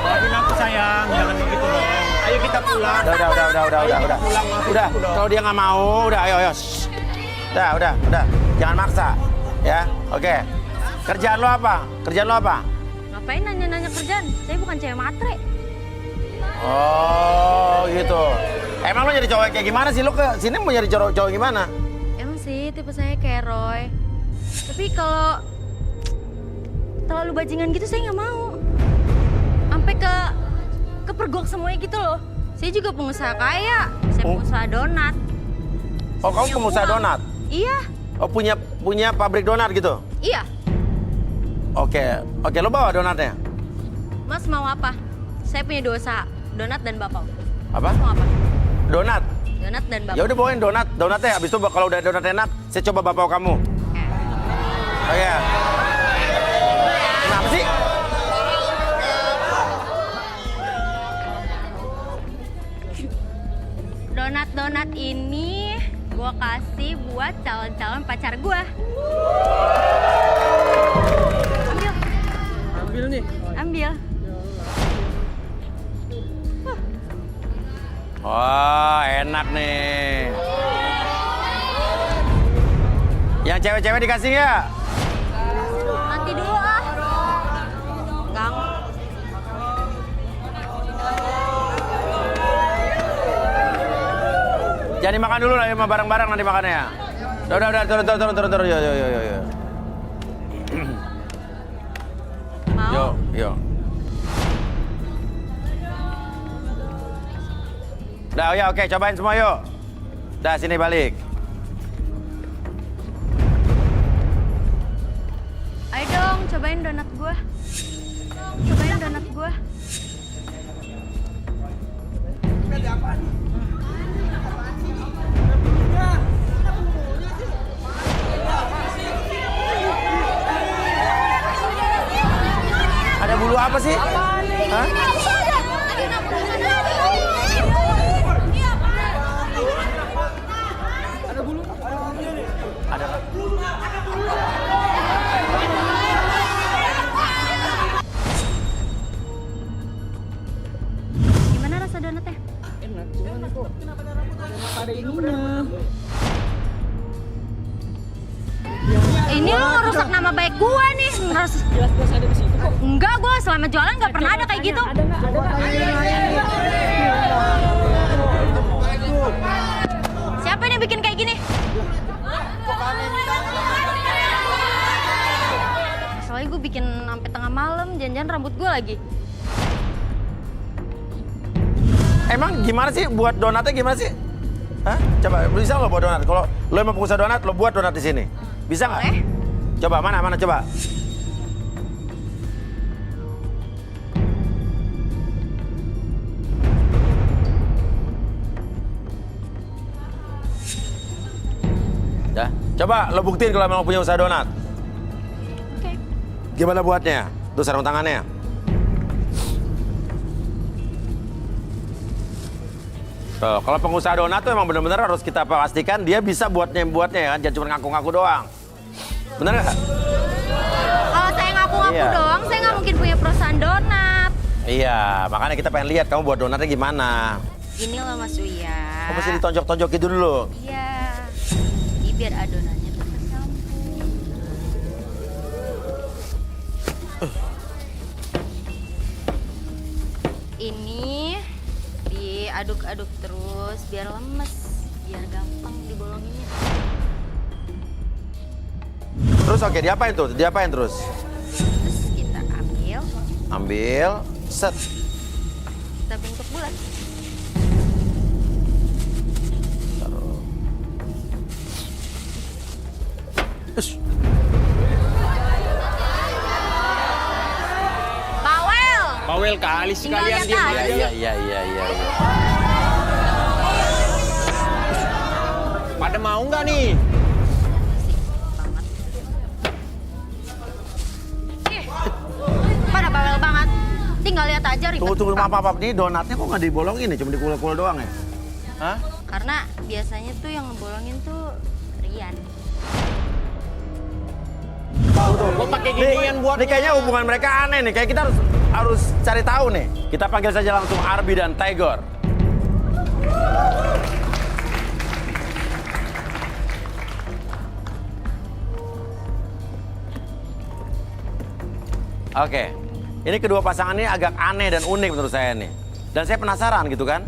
Maafin aku, sayang. Jangan begitu dong. Ayo kita pulang. Udah. Kalau dia nggak mau, udah, ayo. Shh. Udah. Jangan maksa, ya. Oke. Kerjaan lo apa? Ngapain nanya-nanya kerjaan? Saya bukan cewek matre. Oh, gitu. Emang lo jadi cowok kayak gimana sih? Lo ke sini mau jadi cowok gimana? Emang sih tipe saya kayak Roy. Tapi kalau terlalu bajingan gitu saya nggak mau. Sampai kepergok semuanya gitu loh. Saya juga pengusaha kaya. Saya pengusaha donat. Oh, kamu pengusaha donat? Iya. Oh, punya pabrik donat gitu? Iya. Oke, lo bawa donatnya? Mas mau apa? Saya punya 2 usaha, donat dan bakpao. Apa? Mas mau apa? Donat? Donat dan bakpao. Ya udah bawain donatnya. Habis itu kalau udah donat enak, saya coba bakpao kamu. Oh ya. Kenapa sih? Donat-donat ini gua kasih buat calon-calon pacar gua. Ambil nih. Ambil. Wah, enak nih. Yang cewek-cewek dikasih ya? Nanti dulu ah. Gang. Jangan dimakan dulu lah, bareng-bareng nanti makannya ya. Udah, turun. Yo. Mau? Yo. Udah, ya oke, cobain semua yuk. Udah, sini balik. Ayo dong, cobain donat gua. Cobain donat gua. Ada bulu apa sih? Hah? Ada. Gimana rasa donatnya? Enak, gimana kok? Kenapa ada ininya? Ini lo ngerusak nama baik gua nih. Jelas-jelas ada di situ kok. Enggak, gua selama jualan nggak pernah ada kayak gitu. Ada nggak? Siapa yang bikin kayak gini? Soalnya gue bikin sampai tengah malam, jangan-jangan rambut gue lagi. Emang gimana sih buat donatnya gimana sih? Hah? Coba bisa nggak buat donat? Kalau lo emang pengusaha donat, lo buat donat di sini. Bisa nggak? Boleh. Coba mana coba. Ya, coba lo buktiin kalau memang punya usaha donat. Oke. Gimana buatnya? Tuh sarung tangannya. Tuh, kalau pengusaha donat tuh emang benar-benar harus kita pastikan dia bisa buatnya ya kan, jangan cuma ngaku-ngaku doang. Bener nggak? Kalau saya ngaku-ngaku Iya. doang, saya nggak mungkin punya perusahaan donat. Iya, makanya kita pengen lihat kamu buat donatnya gimana. Gini loh Mas Uya. Kamu mesti ditonjok-tonjok gitu dulu. Iya. Ini biar adonannya tuh tercampur. Ini diaduk-aduk terus biar lemes, biar gampang dibolonginnya. Terus oke, diapain tuh? Diapain terus? Terus kita Ambil, set. kita bentuk bulat. Taruh. Ush. Bawel. Bawel Angel kali sih Tinggal kalian lihat diam aja. aja. Iya. Pada mau nggak nih? Pada bawel banget. Tinggal lihat aja ribet. Tunggu, maaf. Ini donatnya kok nggak dibolongin nih? Cuma dikul-kul doang ya? Hah? Karena biasanya tuh yang ngebolongin tuh Rian. Kok pakai ginian buat? Ini kayaknya hubungan mereka aneh nih. Kayak kita harus cari tahu nih. Kita panggil saja langsung Arbi dan Tigor. Oke, ini kedua pasangan ini agak aneh dan unik menurut saya nih. Dan saya penasaran gitu kan.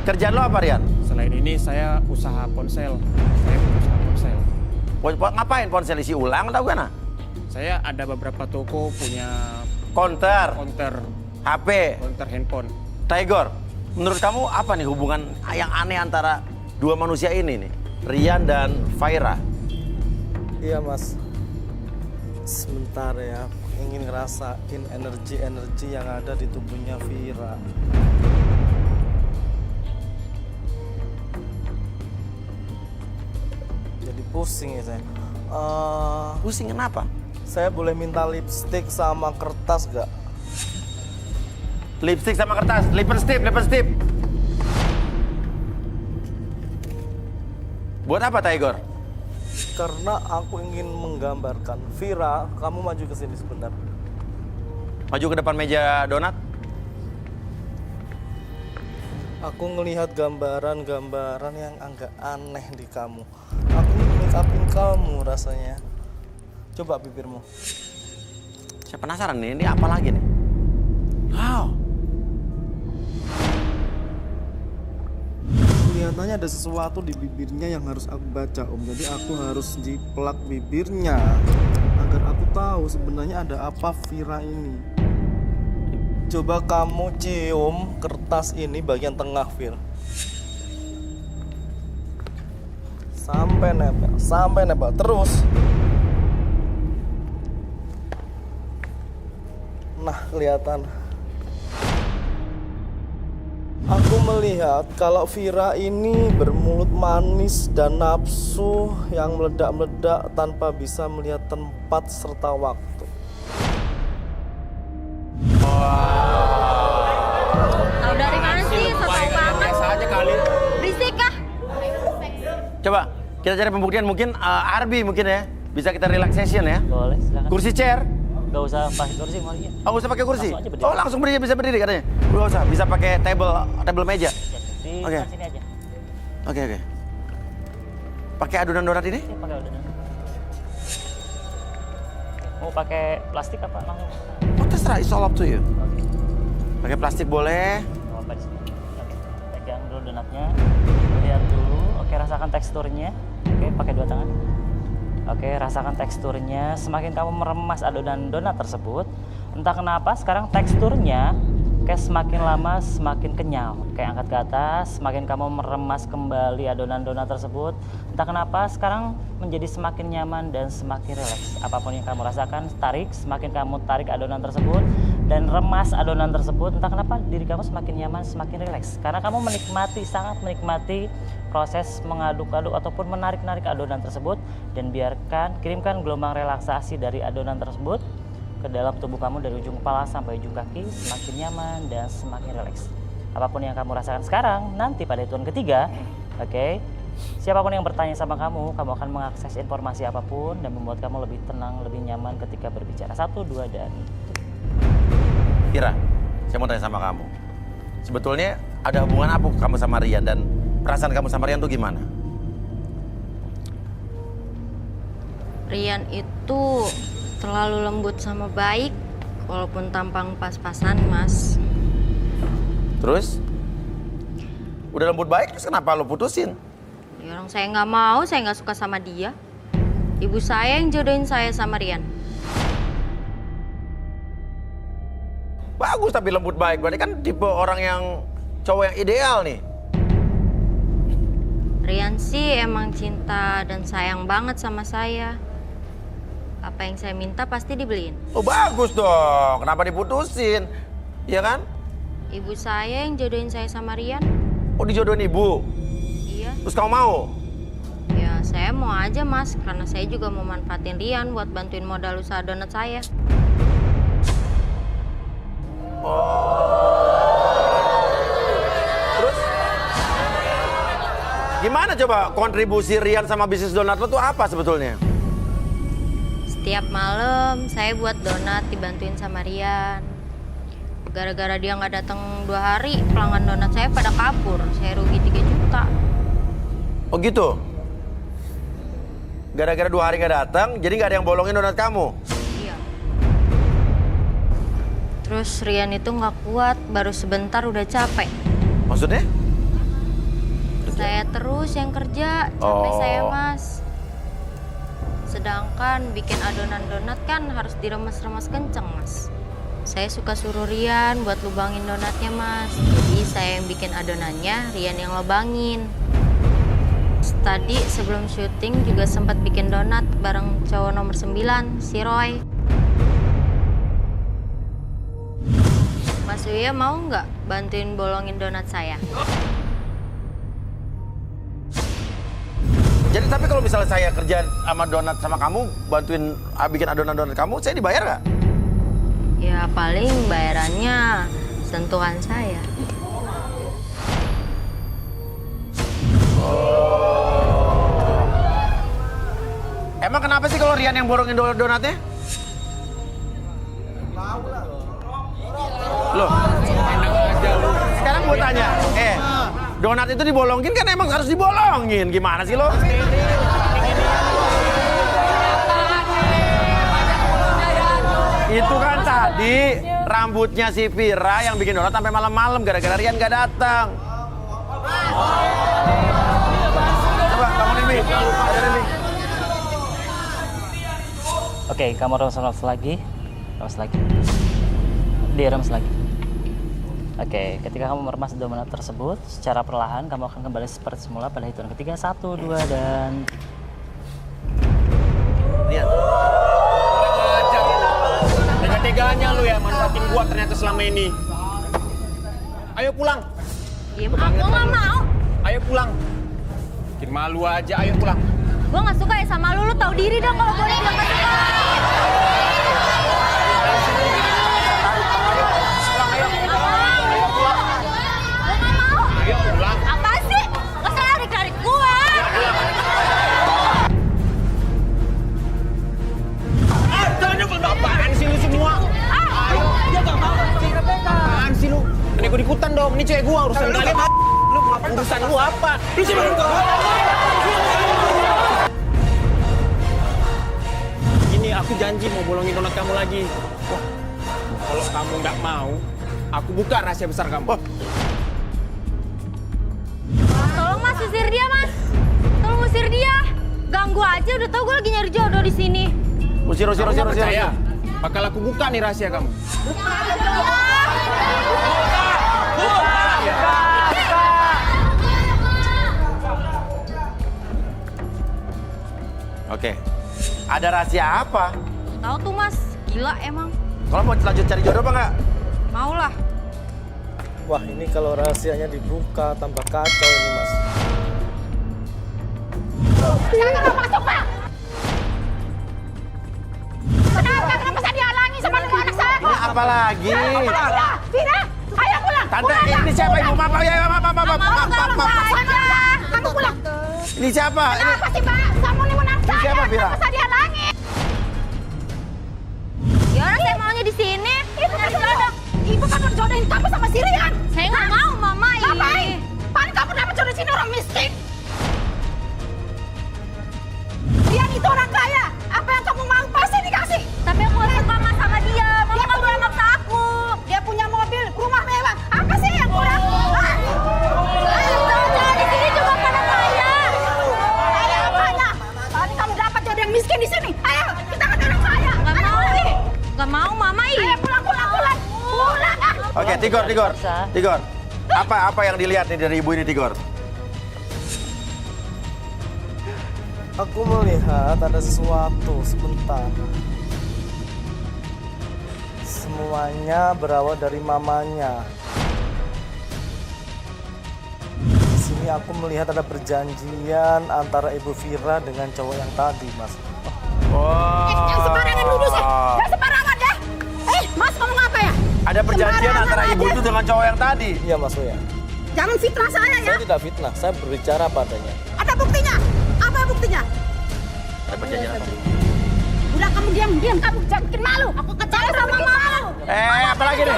Kerjaan lo apa, Rian? Selain ini saya usaha ponsel. Saya usaha ponsel. Ngapain ponsel isi ulang atau gimana? Saya ada beberapa toko punya Counter, HP, counter handphone. Tigor, menurut kamu apa nih hubungan yang aneh antara dua manusia ini nih? Rian dan Faira. Iya mas, sebentar ya, ingin ngerasain energi-energi yang ada di tubuhnya Vira. Jadi pusing ya saya. Pusing kenapa? Saya boleh minta lipstick sama kertas gak? Lipstick sama kertas, lipstick. Buat apa, Tigor? Karena aku ingin menggambarkan. Vira, kamu maju ke sini sebentar. Maju ke depan meja donat. Aku ngelihat gambaran-gambaran yang agak aneh di kamu. Aku make upin kamu rasanya. Coba bibirmu. Saya penasaran nih, ini apa lagi nih? Wow. Kelihatannya ada sesuatu di bibirnya yang harus aku baca, Om. Jadi aku harus jiplak bibirnya agar aku tahu sebenarnya ada apa Vira ini. Coba kamu cium kertas ini bagian tengah, Vir. Sampai nempel. Terus. Nah, kelihatan. Aku melihat kalau Vira ini bermulut manis dan nafsu yang meledak-meledak tanpa bisa melihat tempat serta waktu. Tahu dari mana sih? So tau banget. Biasa aja kali. Berisik kah? Coba kita cari pembuktian, mungkin Arbi mungkin ya. Bisa kita relaxation ya. Boleh, silakan. Kursi chair. Gak usah pakai kursi, mau iya. Oh, nggak usah pakai kursi? Langsung aja berdiri. Oh, langsung berdiri, bisa berdiri katanya. Nggak usah, bisa pakai table meja. Di Oke. sini aja. Oke. Pakai adonan donat ini? Oke, pakai udah. Mau pakai plastik apa langsung? Oh, terserah, it's all up to you. Pakai plastik boleh. Mau apa di sini? Oke, pegang dulu donatnya. Lihat dulu. Oke, rasakan teksturnya. Oke, pakai dua tangan. Oke, rasakan teksturnya. Semakin kamu meremas adonan donat tersebut, entah kenapa sekarang teksturnya kayak semakin lama semakin kenyal. Kayak angkat ke atas, semakin kamu meremas kembali adonan donat tersebut, entah kenapa sekarang menjadi semakin nyaman dan semakin rileks. Apapun yang kamu rasakan, tarik, semakin kamu tarik adonan tersebut dan remas adonan tersebut, entah kenapa diri kamu semakin nyaman, semakin rileks. Karena kamu menikmati, sangat menikmati proses mengaduk-aduk ataupun menarik-narik adonan tersebut, dan kirimkan gelombang relaksasi dari adonan tersebut ke dalam tubuh kamu dari ujung kepala sampai ujung kaki, semakin nyaman dan semakin rileks. Apapun yang kamu rasakan sekarang, nanti pada hitungan ketiga, oke, siapapun yang bertanya sama kamu akan mengakses informasi apapun dan membuat kamu lebih tenang, lebih nyaman ketika berbicara. 1, 2, dan... Vira, saya mau tanya sama kamu. Sebetulnya ada hubungan apa kamu sama Rian dan perasaan kamu sama Rian tuh gimana? Rian itu terlalu lembut sama baik, walaupun tampang pas-pasan, Mas. Terus? Udah lembut baik, terus kenapa lo putusin? Ya orang saya nggak mau, saya nggak suka sama dia. Ibu saya yang jodohin saya sama Rian. Bagus tapi lembut baik, berarti kan tipe orang yang cowok yang ideal nih. Rian sih emang cinta dan sayang banget sama saya. Apa yang saya minta pasti dibeliin. Oh bagus dong, kenapa diputusin? Iya kan? Ibu saya yang jodohin saya sama Rian. Oh, dijodohin ibu? Iya. Terus kamu mau? Ya, saya mau aja, Mas. Karena saya juga mau manfaatin Rian buat bantuin modal usaha donat saya. Terus? Gimana coba kontribusi Rian sama bisnis donat lo tuh apa sebetulnya? Setiap malam saya buat donat dibantuin sama Rian. Gara-gara dia nggak datang 2 hari, pelanggan donat saya pada kabur. Saya rugi 3 juta. Oh gitu? Gara-gara 2 hari nggak datang, jadi nggak ada yang bolongin donat kamu? Iya. Terus Rian itu nggak kuat, baru sebentar udah capek. Maksudnya? Saya terus yang kerja, capek Oh. saya, Mas. Sedangkan bikin adonan donat kan harus diremes-remes kenceng, Mas. Saya suka suruh Rian buat lubangin donatnya, Mas. Jadi saya yang bikin adonannya, Rian yang lubangin. Tadi sebelum syuting juga sempat bikin donat bareng cowok nomor 9, si Roy. Mas Uya mau nggak bantuin bolongin donat saya? Jadi tapi kalau misalnya saya kerja sama donat sama kamu, bantuin bikin adonan donat kamu, saya dibayar nggak? Ya paling bayarannya sentuhan saya. Emang kenapa sih kalau Rian yang borongin donatnya? Loh, sekarang gue tanya, donat itu dibolongin kan emang harus dibolongin, gimana sih lo? Itu kan tadi rambutnya si Vira yang bikin donat sampai malam-malam gara-gara Rian gak datang. Coba bangunin Mi, bangunin Mi. Oke, kamu remes lagi. Diremes lagi. Oke, ketika kamu meremas donat tersebut, secara perlahan kamu akan kembali seperti semula pada hitungan ketiga. 1, 2, dan... Lihat. Tega-teganya lu ya manfaatin gua ternyata selama ini. Ayo pulang. Diem, aku nggak mau. Ayo pulang. Bikin malu aja, ayo pulang. Gue nggak suka ya sama lu tahu diri dong kalau gue udah bilang nggak suka. Ayo pulang. Apa sih? Nggak usah tarik gue. Jangan nyebut apaan sih lu semua? Ayo, dia gak mau. Apaan sih lu? Ini gue ikutan dong, ini cewek gua urusan kalian. Lu urusan lu apa? Lu sih baru ini aku janji mau bolongin donat kamu lagi. Wah, kalau kamu nggak mau, aku buka rahasia besar kamu. Tolong Mas, usir dia Mas. Tolong usir dia. Ganggu aja, udah tau gue lagi nyari jodoh di sini. Usir. Percaya? Bakal aku buka nih rahasia kamu. Oke, ada rahasia apa? Tahu tuh Mas, gila emang. Kalau mau lanjut cari jodoh apa nggak? Mau lah. Wah, ini kalau rahasianya dibuka tambah kacau ini, Mas. Jangan masuk, Pak! Kenapa saya dihalangi sama anak saya? Ini apa lagi? Vira, ayo pulang! Tante, ini siapa ibu? Maaf. Kamu pulang! Ini siapa? Kenapa sih, Pak? Kamu nih menang saya! siapa, Vira? Kenapa saya dihalangi? Ya orang saya maunya di sini. Ibu kan jodoh! Ibu kan jodohin kamu sama si Rian! Saya nggak mau, Mama. Ngapain? Paling kamu dapat jodoh sini orang miskin! Rian itu orang kaya! Apa yang kamu mau pasti dikasih! Tapi aku nggak suka Mas sama dia. Mama nggak boleh maksa aku. Dia punya mobil, rumah mewah. Apa sih yang kurang? Jodoh di sini cuma karena kaya. Ayo apanya? Tadi kamu dapat jodoh yang miskin di sini. Ayo, kita kan orang kaya. Nggak mau. Nggak mau, Mama. Ayo pulang. Oke, Tigor. Apa yang dilihat nih dari ibu ini, Tigor? Aku melihat ada sesuatu sebentar. semuanya berawal dari mamanya. Di sini aku melihat ada perjanjian antara Ibu Vira dengan cowok yang tadi, Mas. Yang sembarangan nuduh saya. Yang sembarangan ya. Mas ngomong apa ya? Ada perjanjian antara ibu itu dengan cowok yang tadi. Iya, Mas Uya. Jangan fitnah saya ya. Saya tidak fitnah, saya berbicara padanya. Ada buktinya. Apa buktinya? Ada perjanjian apa? Udah kamu diam, kamu jangan bikin malu. Aku kecewa sama malu. Apa lagi nih?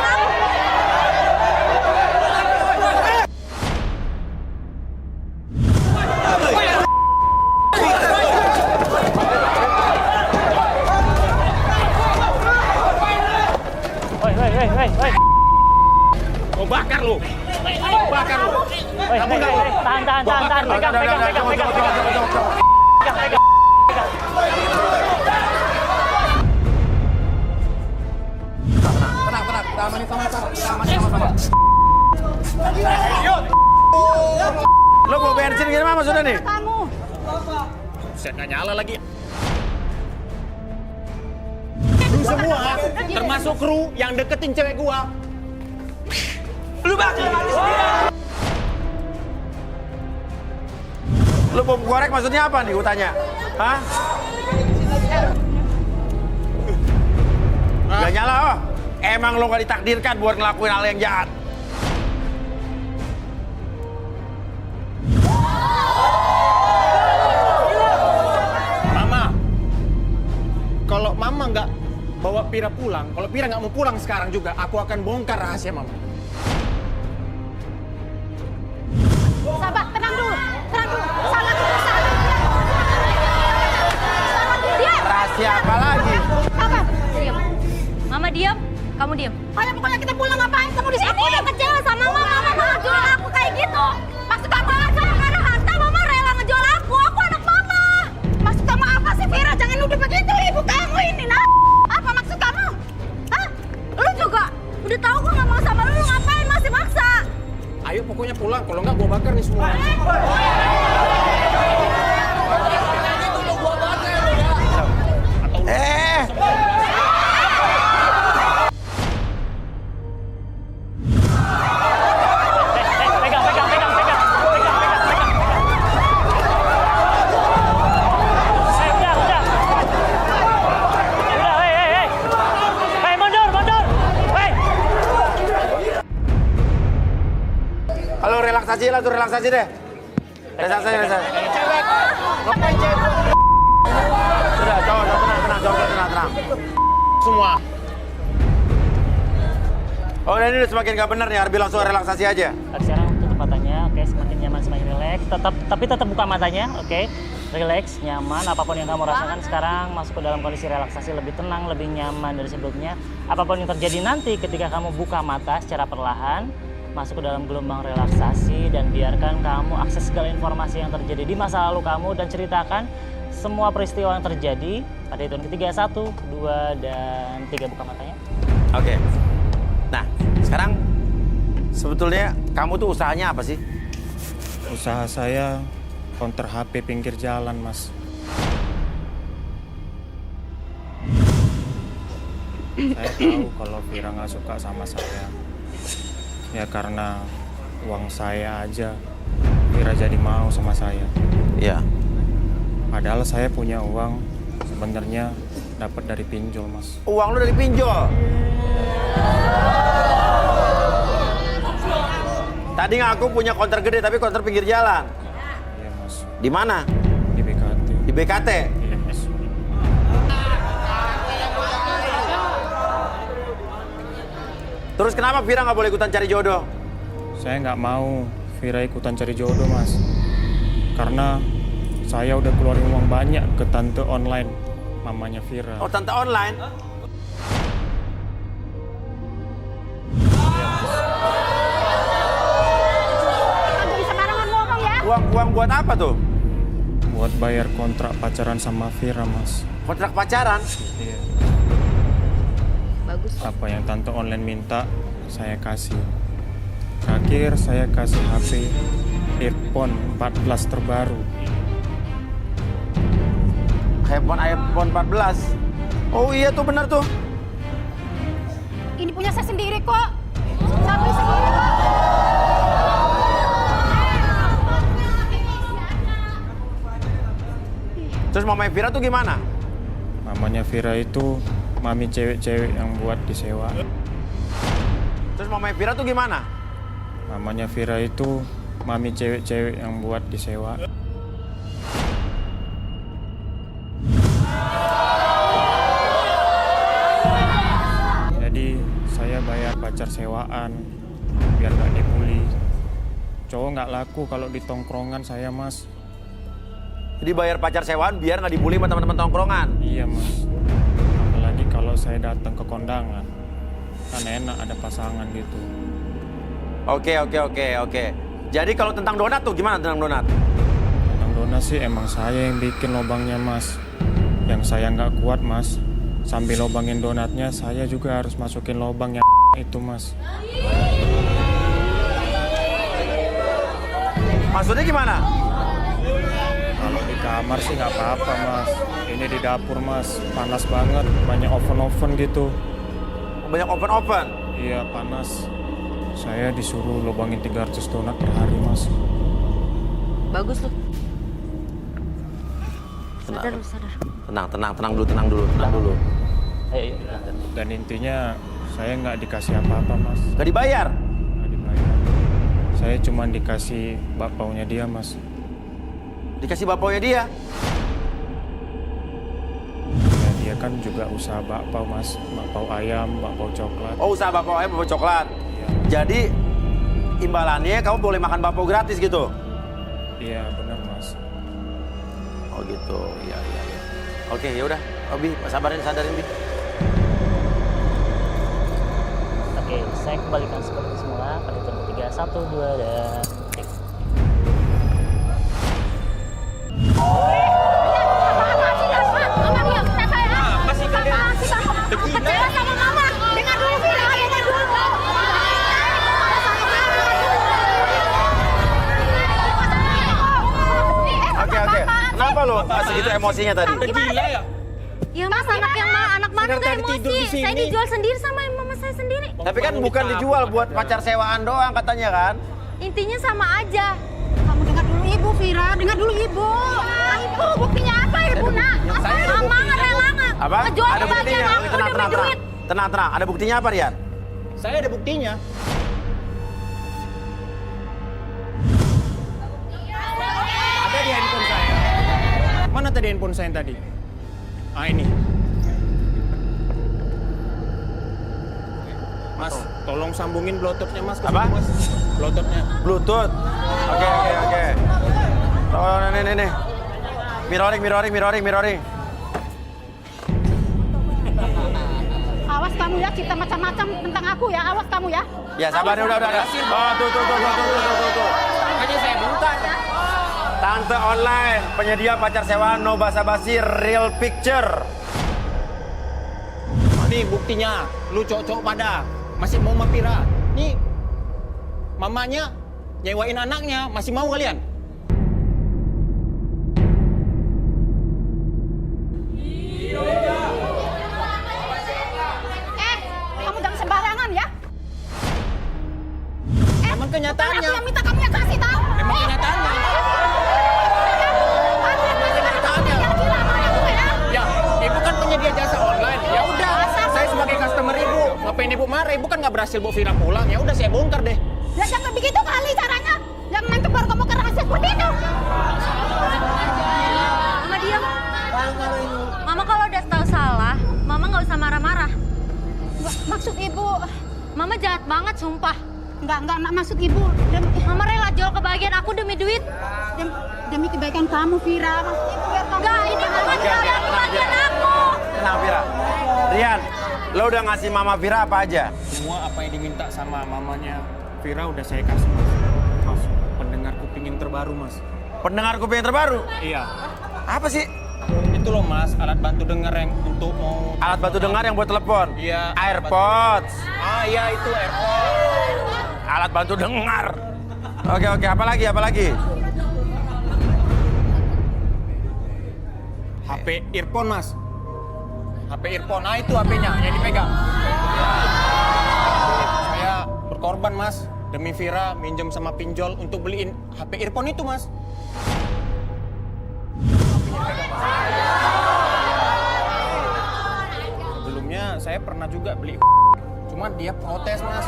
Woi. Mau bakar lu. Bakar lu. Tahan. Pegang. Tenang. Sama-sama. Lo mau bensin gimana maksudnya nih? Kamu. Set nggak nyala lagi. Lu semua, termasuk kru yang deketin cewek gua. Lu bakal habis dia. Lo bom korek maksudnya apa nih? Gue tanya. Hah? Gak nyala, oh. Emang lo gak ditakdirkan buat ngelakuin hal yang jahat. Mama, kalau Mama nggak bawa Pira pulang, kalau Pira nggak mau pulang sekarang juga, aku akan bongkar rahasia Mama. Sabar, tenang dulu. Salah. Rahasia apa lagi? Sabar. Diam. Mama diam, kamu diam. Ayo pokoknya kita pulang, ngapain kamu di sini? Aku udah kecewa sama mama jual aku kayak gitu. Maksud kamu apa? Karena harta mama rela ngejual aku anak mama. Maksud kamu apa sih, Vira? Jangan nuduh begitu, ibu kamu ini, nah. Apa maksud kamu? Hah? Lu juga udah tahu gue gak mau sama lu ngapain masih maksa? Ayo pokoknya pulang, kalau nggak gua bakar nih semua. Halo, relaksasi deh. Relaksasi. Ngapain cewek? Sudah, tenang. Semua. Oh, ini udah semakin gak bener nih, Arbi langsung relaksasi aja. Sekarang tutup matanya, oke, semakin nyaman, semakin rileks. Tapi tetap buka matanya, oke. Rileks, nyaman, apapun yang kamu rasakan sekarang masuk ke dalam kondisi relaksasi, lebih tenang, lebih nyaman dari sebelumnya. Apapun yang terjadi nanti ketika kamu buka mata secara perlahan, masuk ke dalam gelombang relaksasi dan biarkan kamu akses segala informasi yang terjadi di masa lalu kamu dan ceritakan semua peristiwa yang terjadi. Pada hitungan ketiga, 1, 2, dan 3 buka matanya. Oke. Nah, sekarang sebetulnya kamu tuh usahanya apa sih? Usaha saya counter HP pinggir jalan, Mas. Saya tahu kalau Vira nggak suka sama saya. Ya karena uang saya aja, Vira jadi mau sama saya. Iya. Padahal saya punya uang sebenarnya dapat dari pinjol, Mas. Uang lu dari pinjol? Tadi ngaku punya konter gede tapi konter pinggir jalan. Iya, Mas. Di mana? Di BKT. Di BKT? Iya, Mas. Terus kenapa Vira nggak boleh ikutan cari jodoh? Saya nggak mau Vira ikutan cari jodoh, Mas. Karena saya udah keluarin uang banyak ke tante online, mamanya Vira. Oh, tante online? Uang buat apa tuh? Buat bayar kontrak pacaran sama Vira, Mas. Kontrak pacaran? Iya. Bagus. Apa yang tante online minta, saya kasih. Terakhir saya kasih HP iPhone 14 terbaru. iPhone 14? Oh iya tuh, benar tuh. ini punya saya sendiri kok. Saya beli sendiri kok. Terus mamanya Vira tuh gimana? Mamanya Vira itu mami cewek-cewek yang buat disewa. Terus mamanya Vira tuh gimana? Mamanya Vira itu mami cewek-cewek yang buat disewa. Jadi saya bayar pacar sewaan biar gak dibully. Cowok nggak laku kalau di tongkrongan saya, Mas. Jadi bayar pacar sewaan biar nggak dibully sama teman-teman tongkrongan. Iya, Mas. Apalagi kalau saya datang ke kondangan, kan enak ada pasangan gitu. Oke. Jadi kalau tentang donat tuh gimana tentang donat? Tentang donat sih emang saya yang bikin lubangnya, Mas. Yang saya nggak kuat, Mas. Sambil lubangin donatnya, saya juga harus masukin lubang yang itu, Mas. Maksudnya gimana? Kalau di kamar sih nggak apa-apa, Mas. Ini di dapur, Mas. Panas banget, banyak oven-oven gitu. Banyak oven-oven? Iya, panas. Saya disuruh lubangin 300 donat per hari, Mas. Bagus lu. Tenang dulu. Ayo. Dan intinya saya nggak dikasih apa-apa, Mas. Nggak dibayar? Nggak dibayar. Saya cuma dikasih bakpaunya dia, Mas. Dikasih bakpaunya dia? Ya, dia kan juga usaha bakpau, Mas. Bakpau ayam, bakpau coklat. Oh, usaha bakpau ayam, bakpau coklat. Iya. Jadi imbalannya kamu boleh makan bakpau gratis gitu? Iya, benar, Mas. Oh gitu, iya. Oke, ya udah, Bi, sadarin Bi. Oke, saya kembalikan seperti semula. Pada hitung 3, 1, 2, dan cek. Oke. Kenapa lo segitu emosinya tadi? Gila ya? Ya Mas, anak mana gak emosi? Saya dijual sendiri sama mama saya sendiri. Tapi kan bukan dijual buat pacar sewaan doang katanya kan? Intinya sama aja. Kamu dengar dulu ibu, Vira. Dengar dulu ibu. Ibu, buktinya apa ibu, nak? Mama nggak rela nggak? Apa? Ngejual Ada buktinya? kebahagiaan aku demi duit. Tenang. Ada buktinya apa, Rian? Saya ada buktinya. Ada di handphone saya. Mana tadi handphone saya yang tadi? Ah, ini. Mas, tolong sambungin bluetooth-nya, Mas. Apa? Mas. Bluetooth-nya. Bluetooth. Oke. Oh, nih. Mirroring. Awas kamu ya, cerita macam-macam tentang aku ya. Awas kamu ya. Ya, sabar udah. Oh, tuh. Makanya saya bongkar. Tante online, penyedia pacar sewaan no basa-basi real picture. Nih buktinya, lu cowok-cowok pada masih mau Vira. Nih, mamanya nyewain anaknya, masih mau kalian? Kamu jangan sembarangan ya. Emang kenyataannya. Aku yang minta kamu yang kasih tahu. Emang kenyataannya. Ya, ibu kan penyedia jasa online. Ya udah, saya sebagai customer ibu. Ngapain ibu marah? Ibu kan nggak berhasil bawa Vira pulang. Ya udah saya bongkar deh. Ya jangan begitu kali caranya. Yang nanti baru kamu ke rahasia seperti itu. Mama diam. Mama kalau udah tahu salah, Mama nggak usah marah-marah. Maksud ibu, Mama jahat banget, sumpah. enggak maksud ibu. Mama rela jual kebahagiaan aku demi duit. Demi kebaikan kamu, Vira. Maksud ibu biar kamu. Enggak, ini Mama jual kebahagiaan aku. Tenang, Vira. Rian, lo udah ngasih Mama Vira apa aja? Semua apa yang diminta sama mamanya Vira udah saya kasih, Mas. Mas, pendengar kuping yang terbaru, Mas. Pendengar kuping yang terbaru? Iya. Apa sih? Itu loh, Mas, alat bantu dengar yang untuk mau... Alat bantu dengar yang buat telepon? Iya. AirPods. Ah, iya itu AirPods. Alat bantu dengar. Oke, apa lagi? HP earphone, Mas. HP earphone, nah itu HP-nya yang dipegang. korban, Mas. Demi Vira minjem sama pinjol untuk beliin HP earphone itu, Mas. Sebelumnya saya pernah juga beli, cuma dia protes, Mas.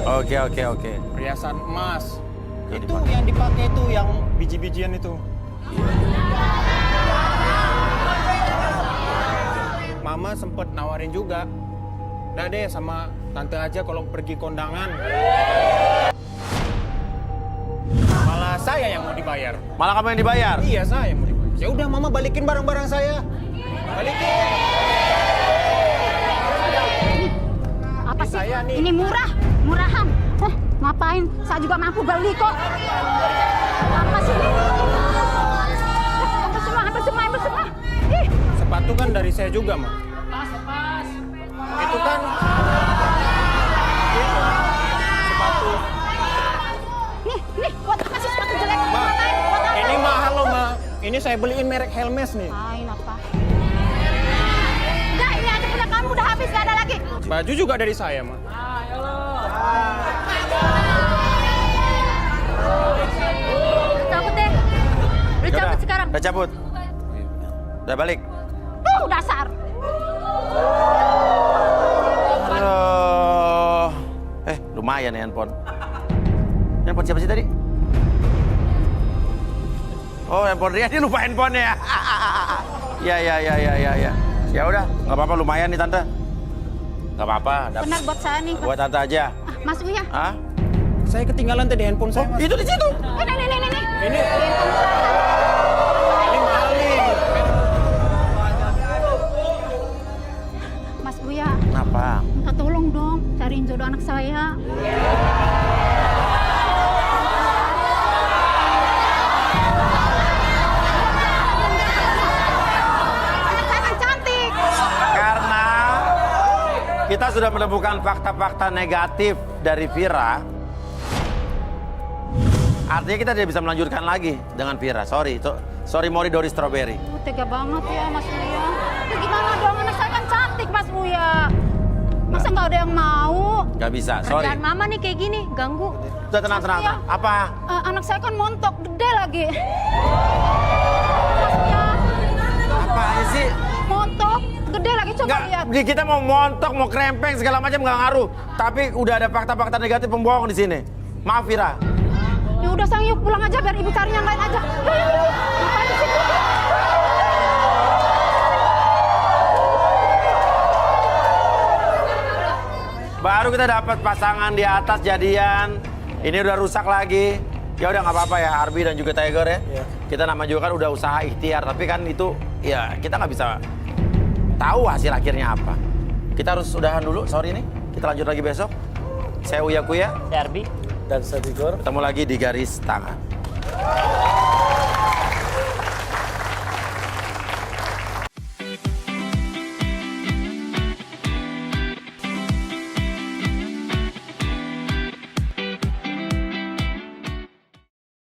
Oke. Perhiasan emas. Jadi Itu yang dipakai itu, yang biji-bijian itu. Mama sempet nawarin juga. Udah deh, sama tante aja kalau pergi kondangan. Malah saya yang mau dibayar. Malah kamu yang dibayar? Iya, saya yang mau dibayar. Ya udah, Mama balikin barang-barang saya. Balikin. Apa sih? Saya nih. Ini murahan. Ngapain? Saya juga mampu beli kok. Apa sih ini? Hampir semua. Ih. Sepatu kan dari saya juga, Ma. Itu kan sepatu. Nih, buat apa sih sepatu jelek? Ma, Buat apa? ini mahal loh, Ma. Ini saya beliin merek Hermes nih. Ngapain apa? Udah, ini aja punya kamu udah habis, gak ada lagi. Baju juga dari saya, Ma. Cabut deh. Udah cabut sekarang. Udah cabut. Udah balik. Dasar. Aduh. Lumayan ya handphone. Handphone siapa sih tadi? Oh, handphone Ria, dia lupa handphonenya. Ya. Ya udah, nggak apa-apa, lumayan nih tante. Nggak apa-apa. Benar buat saya nih. Buat tante aja. Mas Uya. Hah? Saya ketinggalan tadi handphone saya, Mas. Itu di situ. Ini. Ini mahal nih. Mas Uya, Kenapa? minta tolong dong cariin jodoh anak saya. Anak saya kan cantik. Karena kita sudah menemukan fakta-fakta negatif dari Vira. Artinya kita tidak bisa melanjutkan lagi dengan Vira. Sorry Moridori Strawberry. Tega banget ya Mas Uya. Ya gimana dong, anak saya kan cantik Mas Uya. Masa nggak ada yang mau? Gak bisa, sorry. Kerjaan mama nih kayak gini, ganggu. Udah tenang. Apa? Anak saya kan montok, gede lagi. Apa sih? Montok, gede lagi, coba lihat. Kita mau montok, mau krempeng, segala macam nggak ngaruh. Tapi udah ada fakta-fakta negatif pembohong di sini. Maaf Vira. Ya udah sang, yuk pulang aja biar ibu cari yang lain aja. Ngapain di situ? Baru kita dapat pasangan di atas jadian. Ini udah rusak lagi. Ya udah nggak apa-apa ya, Arbi dan juga Tiger ya. Kita nama juga kan udah usaha ikhtiar, tapi kan itu ya kita nggak bisa tahu hasil akhirnya apa. Kita harus udahan dulu, sorry nih. Kita lanjut lagi besok. Saya Uya Kuya. Saya Arbi. Dan saya Tigor. Ketemu lagi di Garis Tangan.